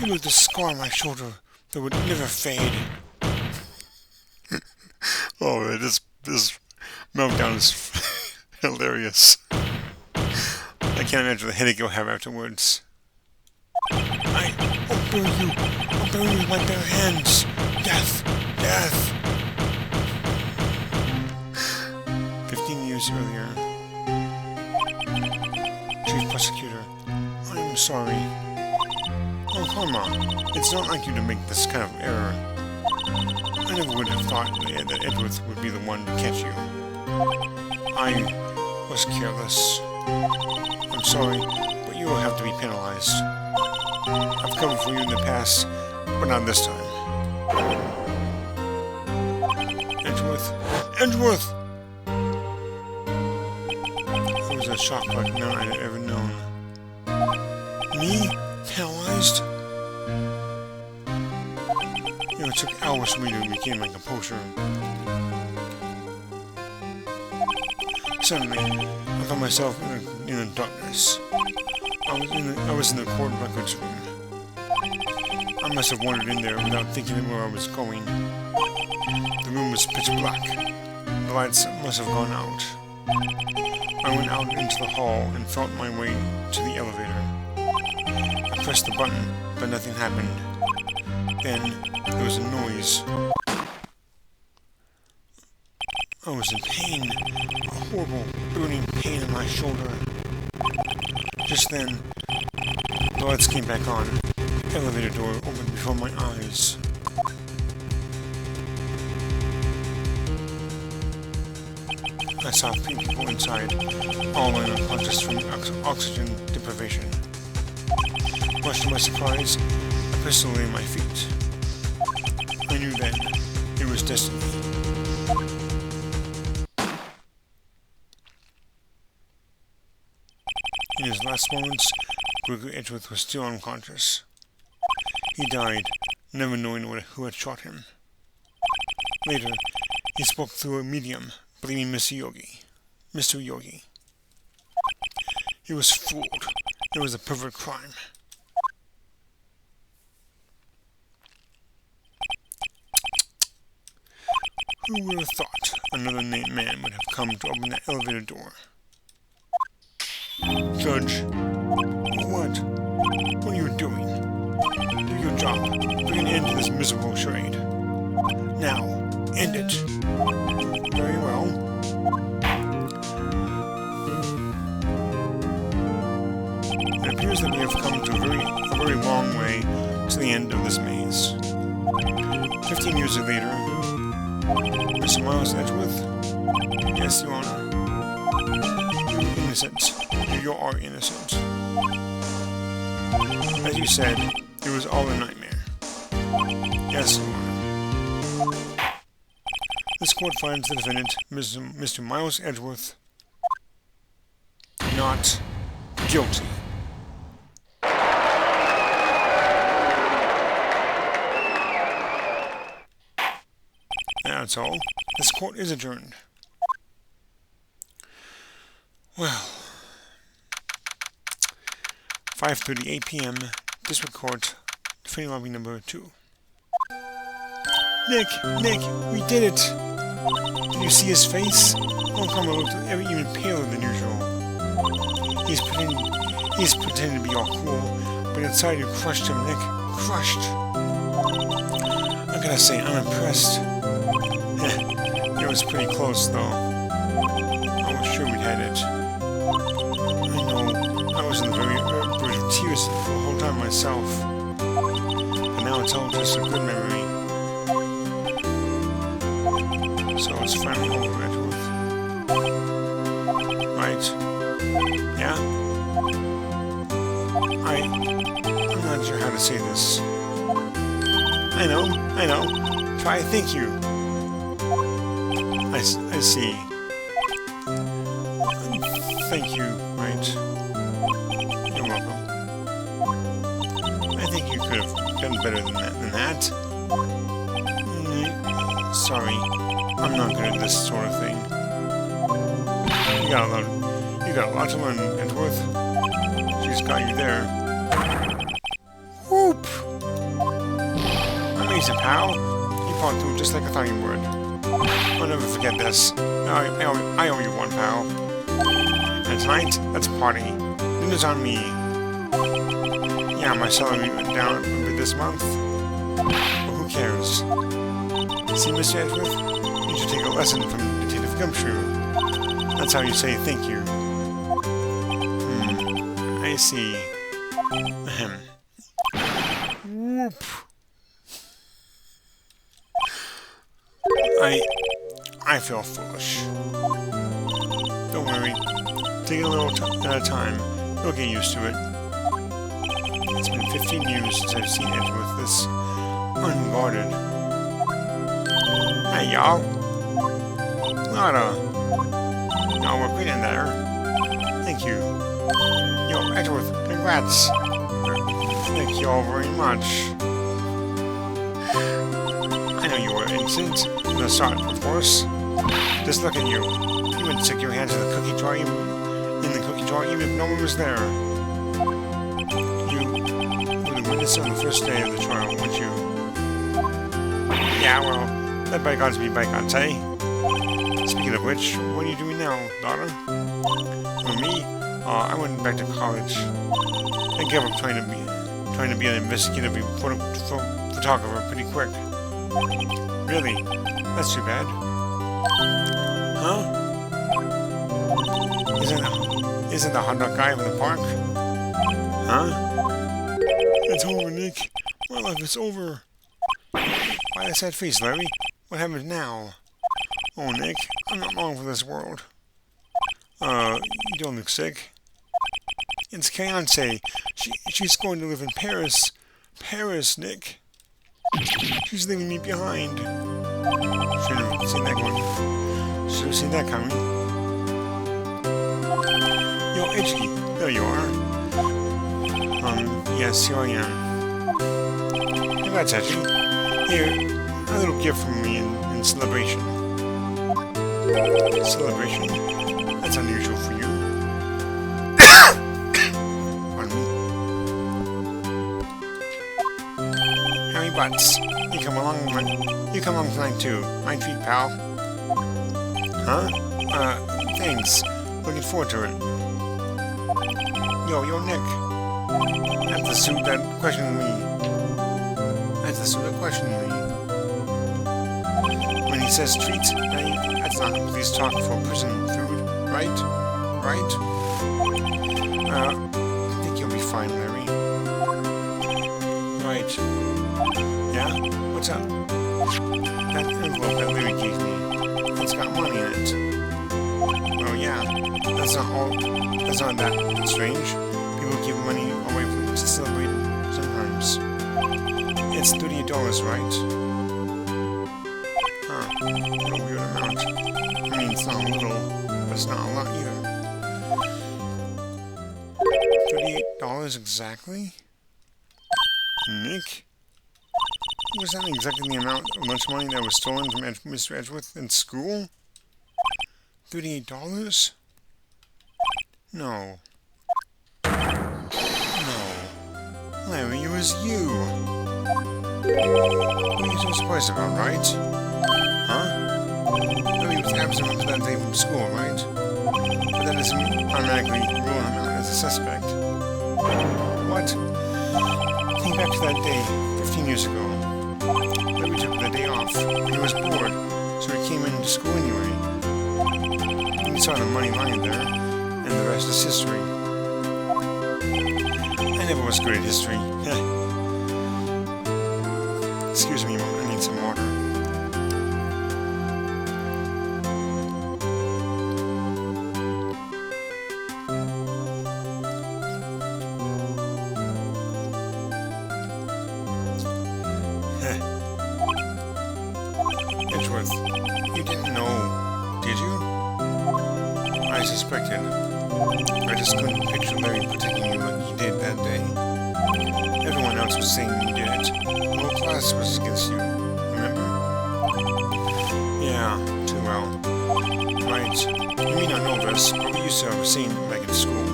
You left a scar on my shoulder that would never fade. Oh man, this meltdown is hilarious. I can't imagine the headache you'll have afterwards. I'll burn you. I'll burn you with my bare hands. Death! Death! 15 years earlier. Chief Prosecutor, I'm sorry. Oh, Karma, it's not like you to make this kind of error. I never would have thought that Edward would be the one to catch you. I was careless. I'm sorry, but you will have to be penalized. I've covered for you in the past, but not this time. Edgeworth! Edgeworth! It was a shock like none I had ever known. Me? Penalized? It took hours for me to regain my composure. Suddenly, I found myself in the darkness. I was in the court records room. I must have wandered in there without thinking where I was going. The room was pitch black. The lights must have gone out. I went out into the hall and felt my way to the elevator. I pressed the button, but nothing happened. Then, there was a noise. I was in pain. A horrible, burning pain in my shoulder. Just then, the lights came back on. The elevator door opened before my eyes. I saw 3 people inside, all lying unconscious from oxygen deprivation. Much to my surprise, I pressed away my feet. I knew then it was destiny. In his last moments, Gregory Edgeworth was still unconscious. He died, never knowing who had shot him. Later, he spoke through a medium, blaming Mr. Yogi. He was fooled. It was a perfect crime. Who would have thought another named man would have come to open that elevator door? Judge, what? What are you doing? Do your job. Bring an end to this miserable charade. Now, end it. Very well. It appears that we have come to a very long way to the end of this maze. 15 years later, Mr. Miles Edgeworth? Yes, Your Honor. You're innocent. You are innocent. As you said, it was all a nightmare. Yes, Your Honor. This court finds the defendant, Mr. Miles Edgeworth, not guilty. That's all. This court is adjourned. Well, 5:38 p.m. District Court, Defendant Lobby number 2. Nick, we did it! Did you see his face? Oh, Carmel looked even paler than usual. He's pretending to be all cool, but inside you crushed him, Nick. Crushed! I gotta say, I'm impressed. It was pretty close, though. I was sure we'd had it. I know, I was in the verge of tears the whole time myself. But now it's all just a good memory. So it's finally over, Edgeworth. Right? Yeah? I'm not sure how to say this. I know. Try thank you. I see. Thank you, Wright. You're welcome. I think you could have done better than that. Sorry, I'm not good at this sort of thing. You got a lot to learn, Edgeworth. She's got you there. Whoop! Decent, pal. You fought through just like I thought you would. I'll never forget this. I owe you one, pal. And tonight, let's party. Dinner's on me. Yeah, my salary went down a bit this month. But who cares? See, Mr. Edgeworth? You should take a lesson from Detective Gumshoe. That's how you say thank you. I see. Ahem. Whoop. I feel foolish. Don't worry. Take it a little at a time. You'll get used to it. It's been 15 years since I've seen Edgeworth this unguarded. Hey, y'all. Lotta. Y'all were great in there. Thank you. Yo, Edgeworth, congrats. Thank you all very much. I know you were innocent from the start, of course. Just look at you. You wouldn't stick your hands in the cookie jar even if no one was there. You were the witness on the first day of the trial, weren't you? Yeah, well, let bygones be bygones, eh? Speaking of which, what are you doing now, daughter? For me? I went back to college. I gave up trying to be an investigative photographer pretty quick. Really? That's too bad. Huh? Isn't the hot dog guy from the park? Huh? It's over, Nick. My life is over. Why that sad face, Larry? What happens now? Oh, Nick, I'm not long for this world. You don't look sick. It's Fiancée. She's going to live in Paris. Paris, Nick. She's leaving me behind. Should have seen that coming. Yo, Edgy, there you are. Yes, here I am. Congrats, Edgy. Here, a little gift from me in celebration. Celebration? That's unusual for you. Pardon me. Harry Butts, you come along tonight too. My treat, pal. Huh? Thanks. Looking forward to it. Yo, Nick. That's the suit that questioned me. When he says treat, that's not police talk for prison food, right? Right? I think you'll be fine, Larry. Right. Yeah? What's up? That envelope that Larry gave me. It's got money in it. Well, yeah. That's not that strange. People give money away to celebrate sometimes. It's $38, right? Huh. What a weird amount. I mean, it's not a little, but it's not a lot either. $38 exactly? Nick? Was that exactly the amount of lunch money that was stolen from Mr. Edgeworth in school? $38? No. No. Larry, it was you. What are you so surprised about, right? Huh? Larry was absent from that day from school, right? But that doesn't automatically rule him out as a suspect. What? Think back to that day 15 years ago. Larry took the day off. He was bored, so he came into school anyway. He saw the money lying there, and the rest is history. I never was good at history. Excuse me a moment, I need some water. Edgeworth, you didn't know, did you? I suspected. I just couldn't picture Larry protecting you like he did that day. Everyone else was saying you did it. The whole class was against you, remember? Yeah, too well. Right. You may not know this, but we used to have a saying back in school.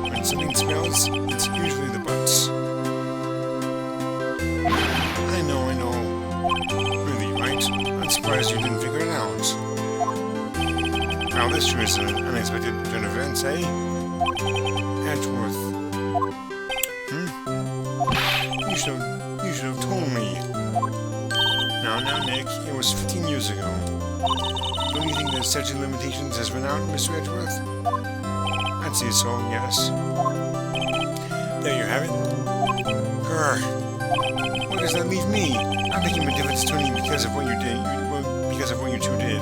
When something smells, it's usually the butts. I know I'm surprised you didn't figure it out. Well, this sure is an unexpected turn of events, eh? Edgeworth. You should have told me. Now, Nick, it was 15 years ago. Don't you think the statute of limitations has run out, Mr. Edgeworth? I'd say so, yes. There you have it. Grr. What does that leave me? I became a defense attorney because of what you did. Because of what you two did.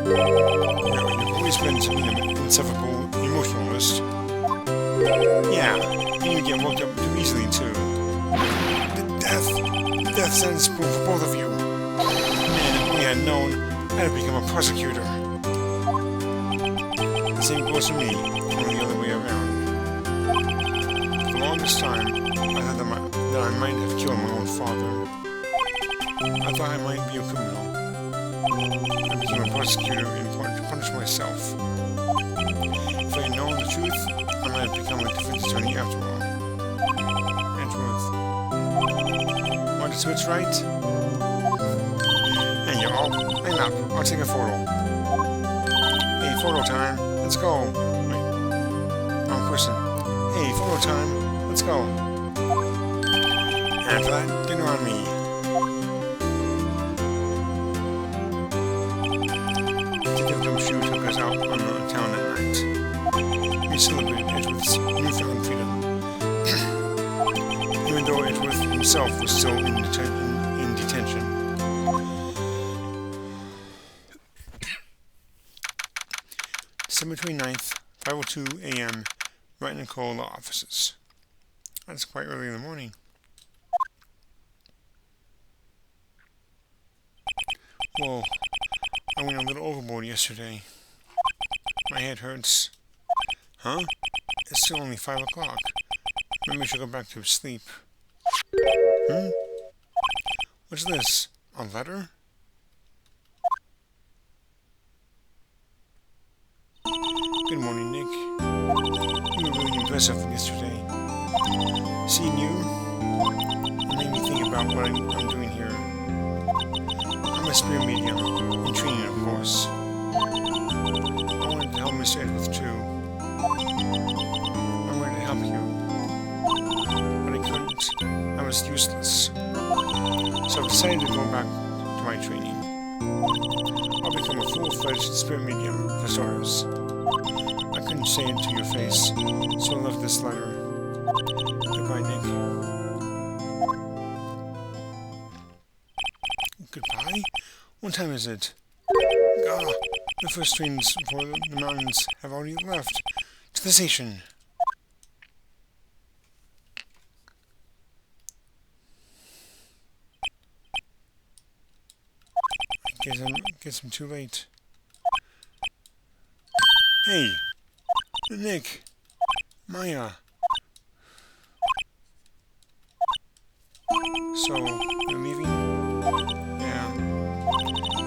Well, you've always been to me an insufferable emotionalist. Yeah, and you get worked up too easily, too. The death sentence for both of you. Man, if we had known, I'd have become a prosecutor. The same goes for me, only the other way around. For the longest time, I thought that I might have killed my own father. I thought I might be a criminal. I became a prosecutor in part to punish myself. If I had known the truth, I might have become a defense attorney after all. Edgeworth. Want to switch right? Hey y'all, hang up. I'll take a photo. Hey, photo time. Let's go. Wait. Wrong person. Hey, photo time. Let's go. And after that, dinner on me. Shoe took us out on the town at night. We celebrated Edgeworth's newfound freedom, even though Edgeworth himself was still in detention. December 29th, 5:02 a.m., Wright and Cole law offices. That's quite early in the morning. Whoa. I went a little overboard yesterday. My head hurts. Huh? It's still only 5 o'clock. Maybe I should go back to sleep. What's this? A letter? Good morning, Nick. You were really impressive yesterday. Seeing you, it made me think about what I'm doing here. I'm a spirit medium, in training, of course. I wanted to help Mr. Edgeworth, too. I wanted to help you. But I couldn't. I was useless. So I decided to go back to my training. I'll become a full-fledged spirit medium, for starters. I couldn't say it to your face, so I left this letter. Goodbye, Nick. Goodbye? What time is it? Gah! The first trains for the mountains have already left. To the station. I guess I'm too late. Hey! Nick! Maya! So, you're leaving? Yeah.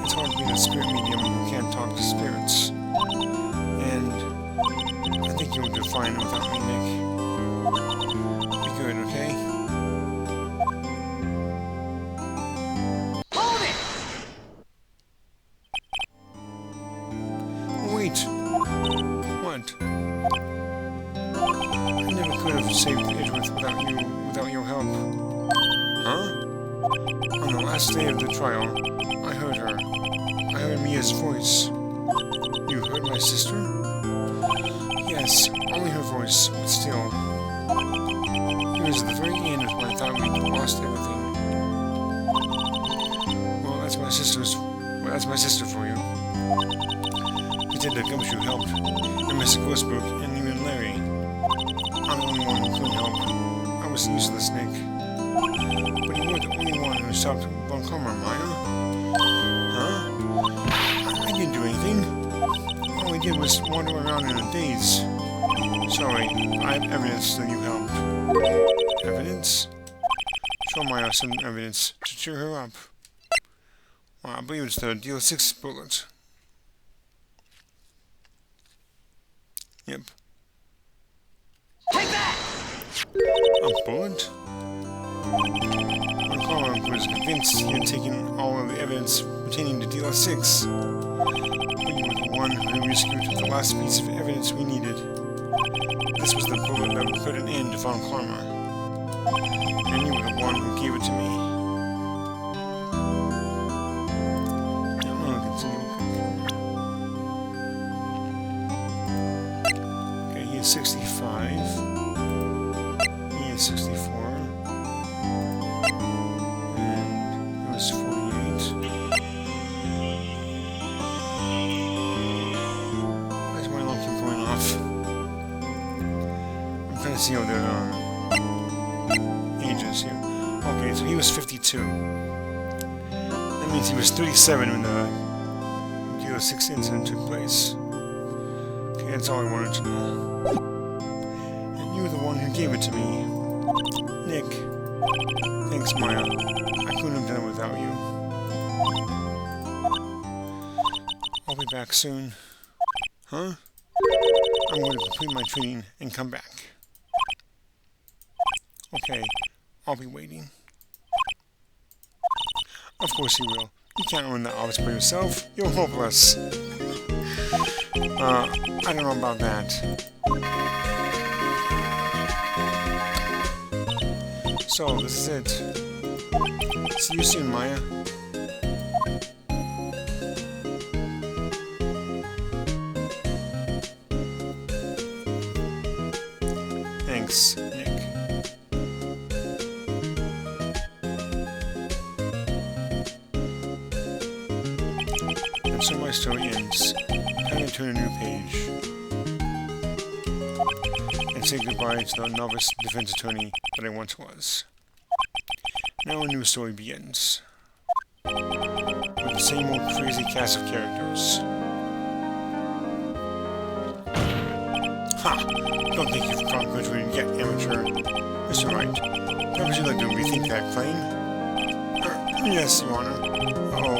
It's hard being a spirit medium who can't talk to spirits. And I think you'll do fine without me, Nick. Be good, okay? Hold it! Wait! What? I never could have saved Edgeworth without your help. Huh? On the last day of the trial, I heard her. I heard Mia's voice. You heard my sister? Yes, only her voice, but still. It was at the very end when I thought we'd lost everything. Well, that's my sister for you. Detective Gumshoe helped, and Mr. Ghostbrook, and even Larry. I'm the only one who couldn't help. I was useless, Nick. But you weren't the only one who stopped Von Karma, Maya. Huh? I didn't do anything. All I did was wander around in a daze. Sorry, I have evidence that you helped. Evidence? Show Maya some evidence to cheer her up. Well, I believe it's the Deal 6 bullet. Yep. Take that! A bullet? When Carl was convinced he had taken all of the evidence pertaining to Dealer 6, but you were the one who rescued the last piece of evidence we needed. This was the bullet that would put an end to Von Karma, and you were the one who gave it to me. I'm gonna continue. Okay, he is 65. He is 64. And he was 48. Why is my alarm keep going off? I'm trying to see how the ages here. Okay, so he was 52. That means he was 37 when the Dealer 6 incident took place. Okay, that's all I wanted to know. And you were the one who gave it to me. Nick. Thanks, Maya. I couldn't have done it without you. I'll be back soon. Huh? I'm going to complete my training and come back. Okay, I'll be waiting. Of course you will. You can't run the office by yourself. You're hopeless. I don't know about that. So, this is it. See you soon, Maya. Thanks, Nick. And so my story ends. Time to turn a new page. And say goodbye to the novice defense attorney that I once was. Now a new story begins. With the same old crazy cast of characters. Ha! Don't think you've graduated yet, amateur. Mr. Wright, how would you like to rethink that claim? Yes, Your Honor. Uh-oh,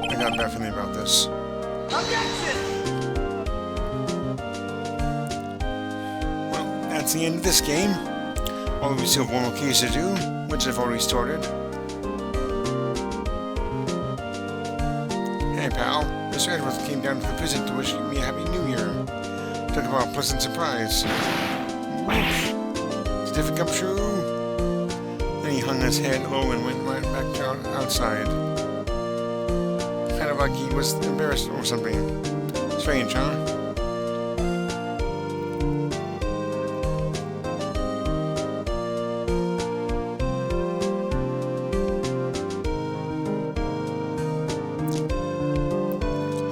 I got a bad feeling about this. Objection! Well, that's the end of this game. Although we still have one more case to do, which I've already started. Hey, pal. Mr. Edwards came down to the prison to wish me a Happy New Year. Talk about a pleasant surprise. Whoosh! Did it come true? Then he hung his head low and went right back outside. Kind of like he was embarrassed or something. Strange, huh?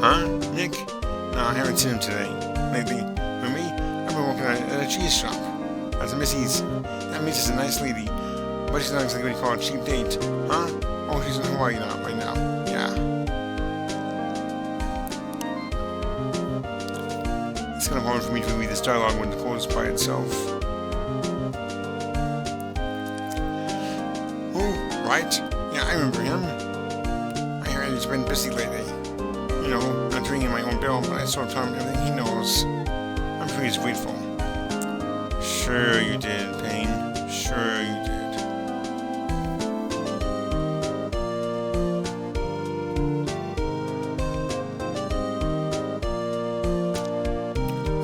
Huh? Nick? No, I haven't seen him today. Lately. For me, I've been working at a cheese shop. That's Missy's. That Missy's a nice lady. But she's not exactly what you call a cheap date. Huh? Oh, she's in Hawaii now, right now. Yeah. It's kind of hard for me to read this dialogue when the code is by itself. Oh, Wright? Yeah, I remember him. I heard he's been busy lately. You know, not ringing my own bell, but I sort of taught him everything he knows. I'm sure he's grateful. Sure you did, Payne. Sure you did.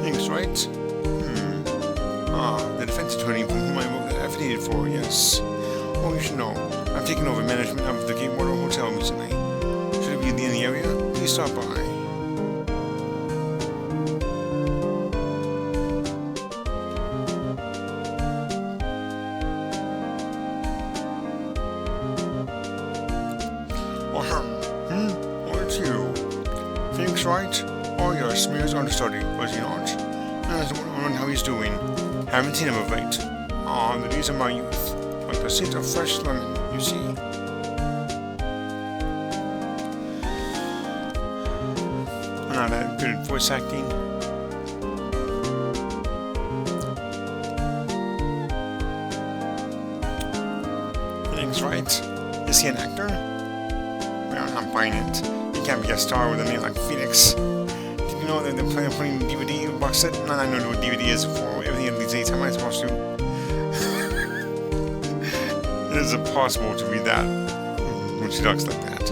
Thanks, Wright. Ah, the defense attorney from whom I wrote the affidavit for, yes. Oh, you should know. I've taken over management of the Gatewater Hotel recently. Should you be in the area? Please stop by. Or it's you. Thanks, Wright? Oh, your smear's understudy, was he not? I was wondering how he's doing. Haven't seen him of late. Ah, the days of my youth. Like the scent of fresh lemon, you see. I'm not that good at voice acting. Thanks, Wright. Is he an actor? Well, I'm buying it. He can't be a star with a name like Phoenix. Did you know that they're planning on putting DVD box set? No, I don't know what DVD is for. Everything in these days. How am I supposed to? is impossible to read that when she talks like that.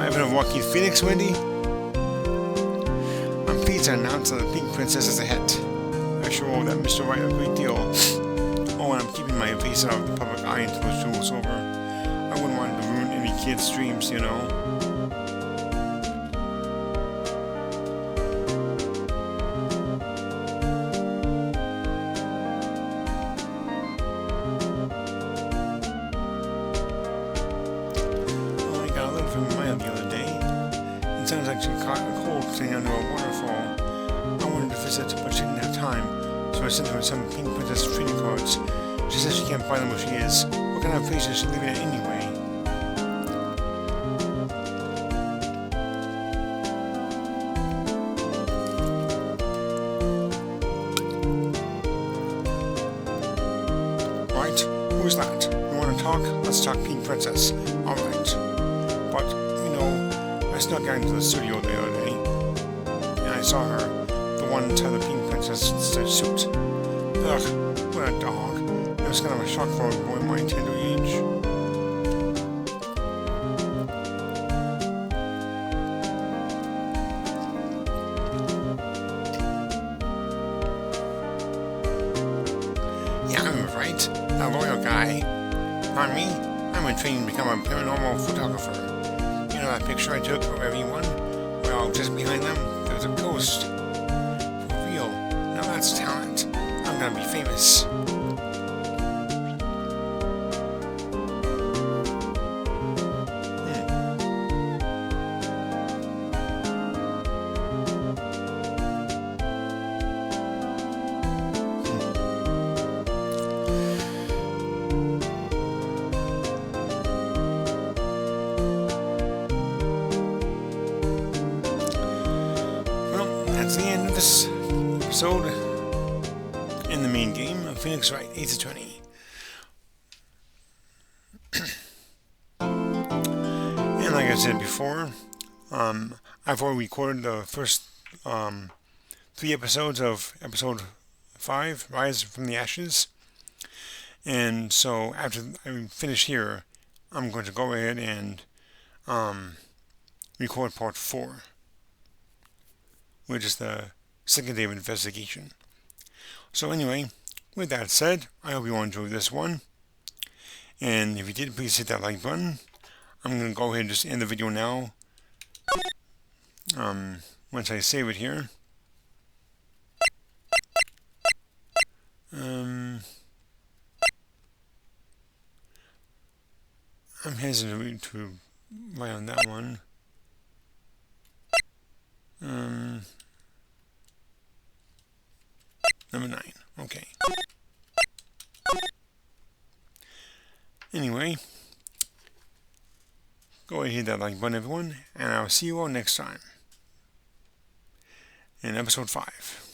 Evan of Joaquin Phoenix, Wendy. I'm pleased to announce that the Pink Princess is ahead. I sure owe that Mr. Wright a great deal. Oh, and I'm keeping my face out of the public eye until the show is over. I wouldn't want to ruin any kids' dreams, you know. The other day. It sounds like she caught a cold sitting under a waterfall. I wanted to visit, but she didn't have time, so I sent her some Pink Princess trading cards. She says she can't find them where she is. What kind of place is she living at anyway? Right, who's that? You want to talk? Let's talk Pink Princess. Alright. But I snuck out into the studio the other day, and I saw her, the one inside the Pink Princess suit. Ugh, what a dog. It was kind of a shock for a boy my tender age. Yeah, I'm Wright, a loyal guy. On me, I'm in training to become a paranormal photographer. You know that picture I took of everyone? Well, just behind them, there's a ghost. For real. Now that's talent. I'm gonna be famous. That's the end of this episode in the main game of Phoenix Wright, Ace Attorney. And like I said before, I've already recorded the first 3 episodes of episode 5, Rise from the Ashes. And so after I finish here, I'm going to go ahead and record part 4. Which is the second day of investigation. So anyway, with that said, I hope you all enjoyed this one. And if you did, please hit that like button. I'm going to go ahead and just end the video now. Once I save it here. I'm hesitant to write on that one. Number 9. Okay. Anyway, go ahead and hit that like button, everyone, and I'll see you all next time in episode 5.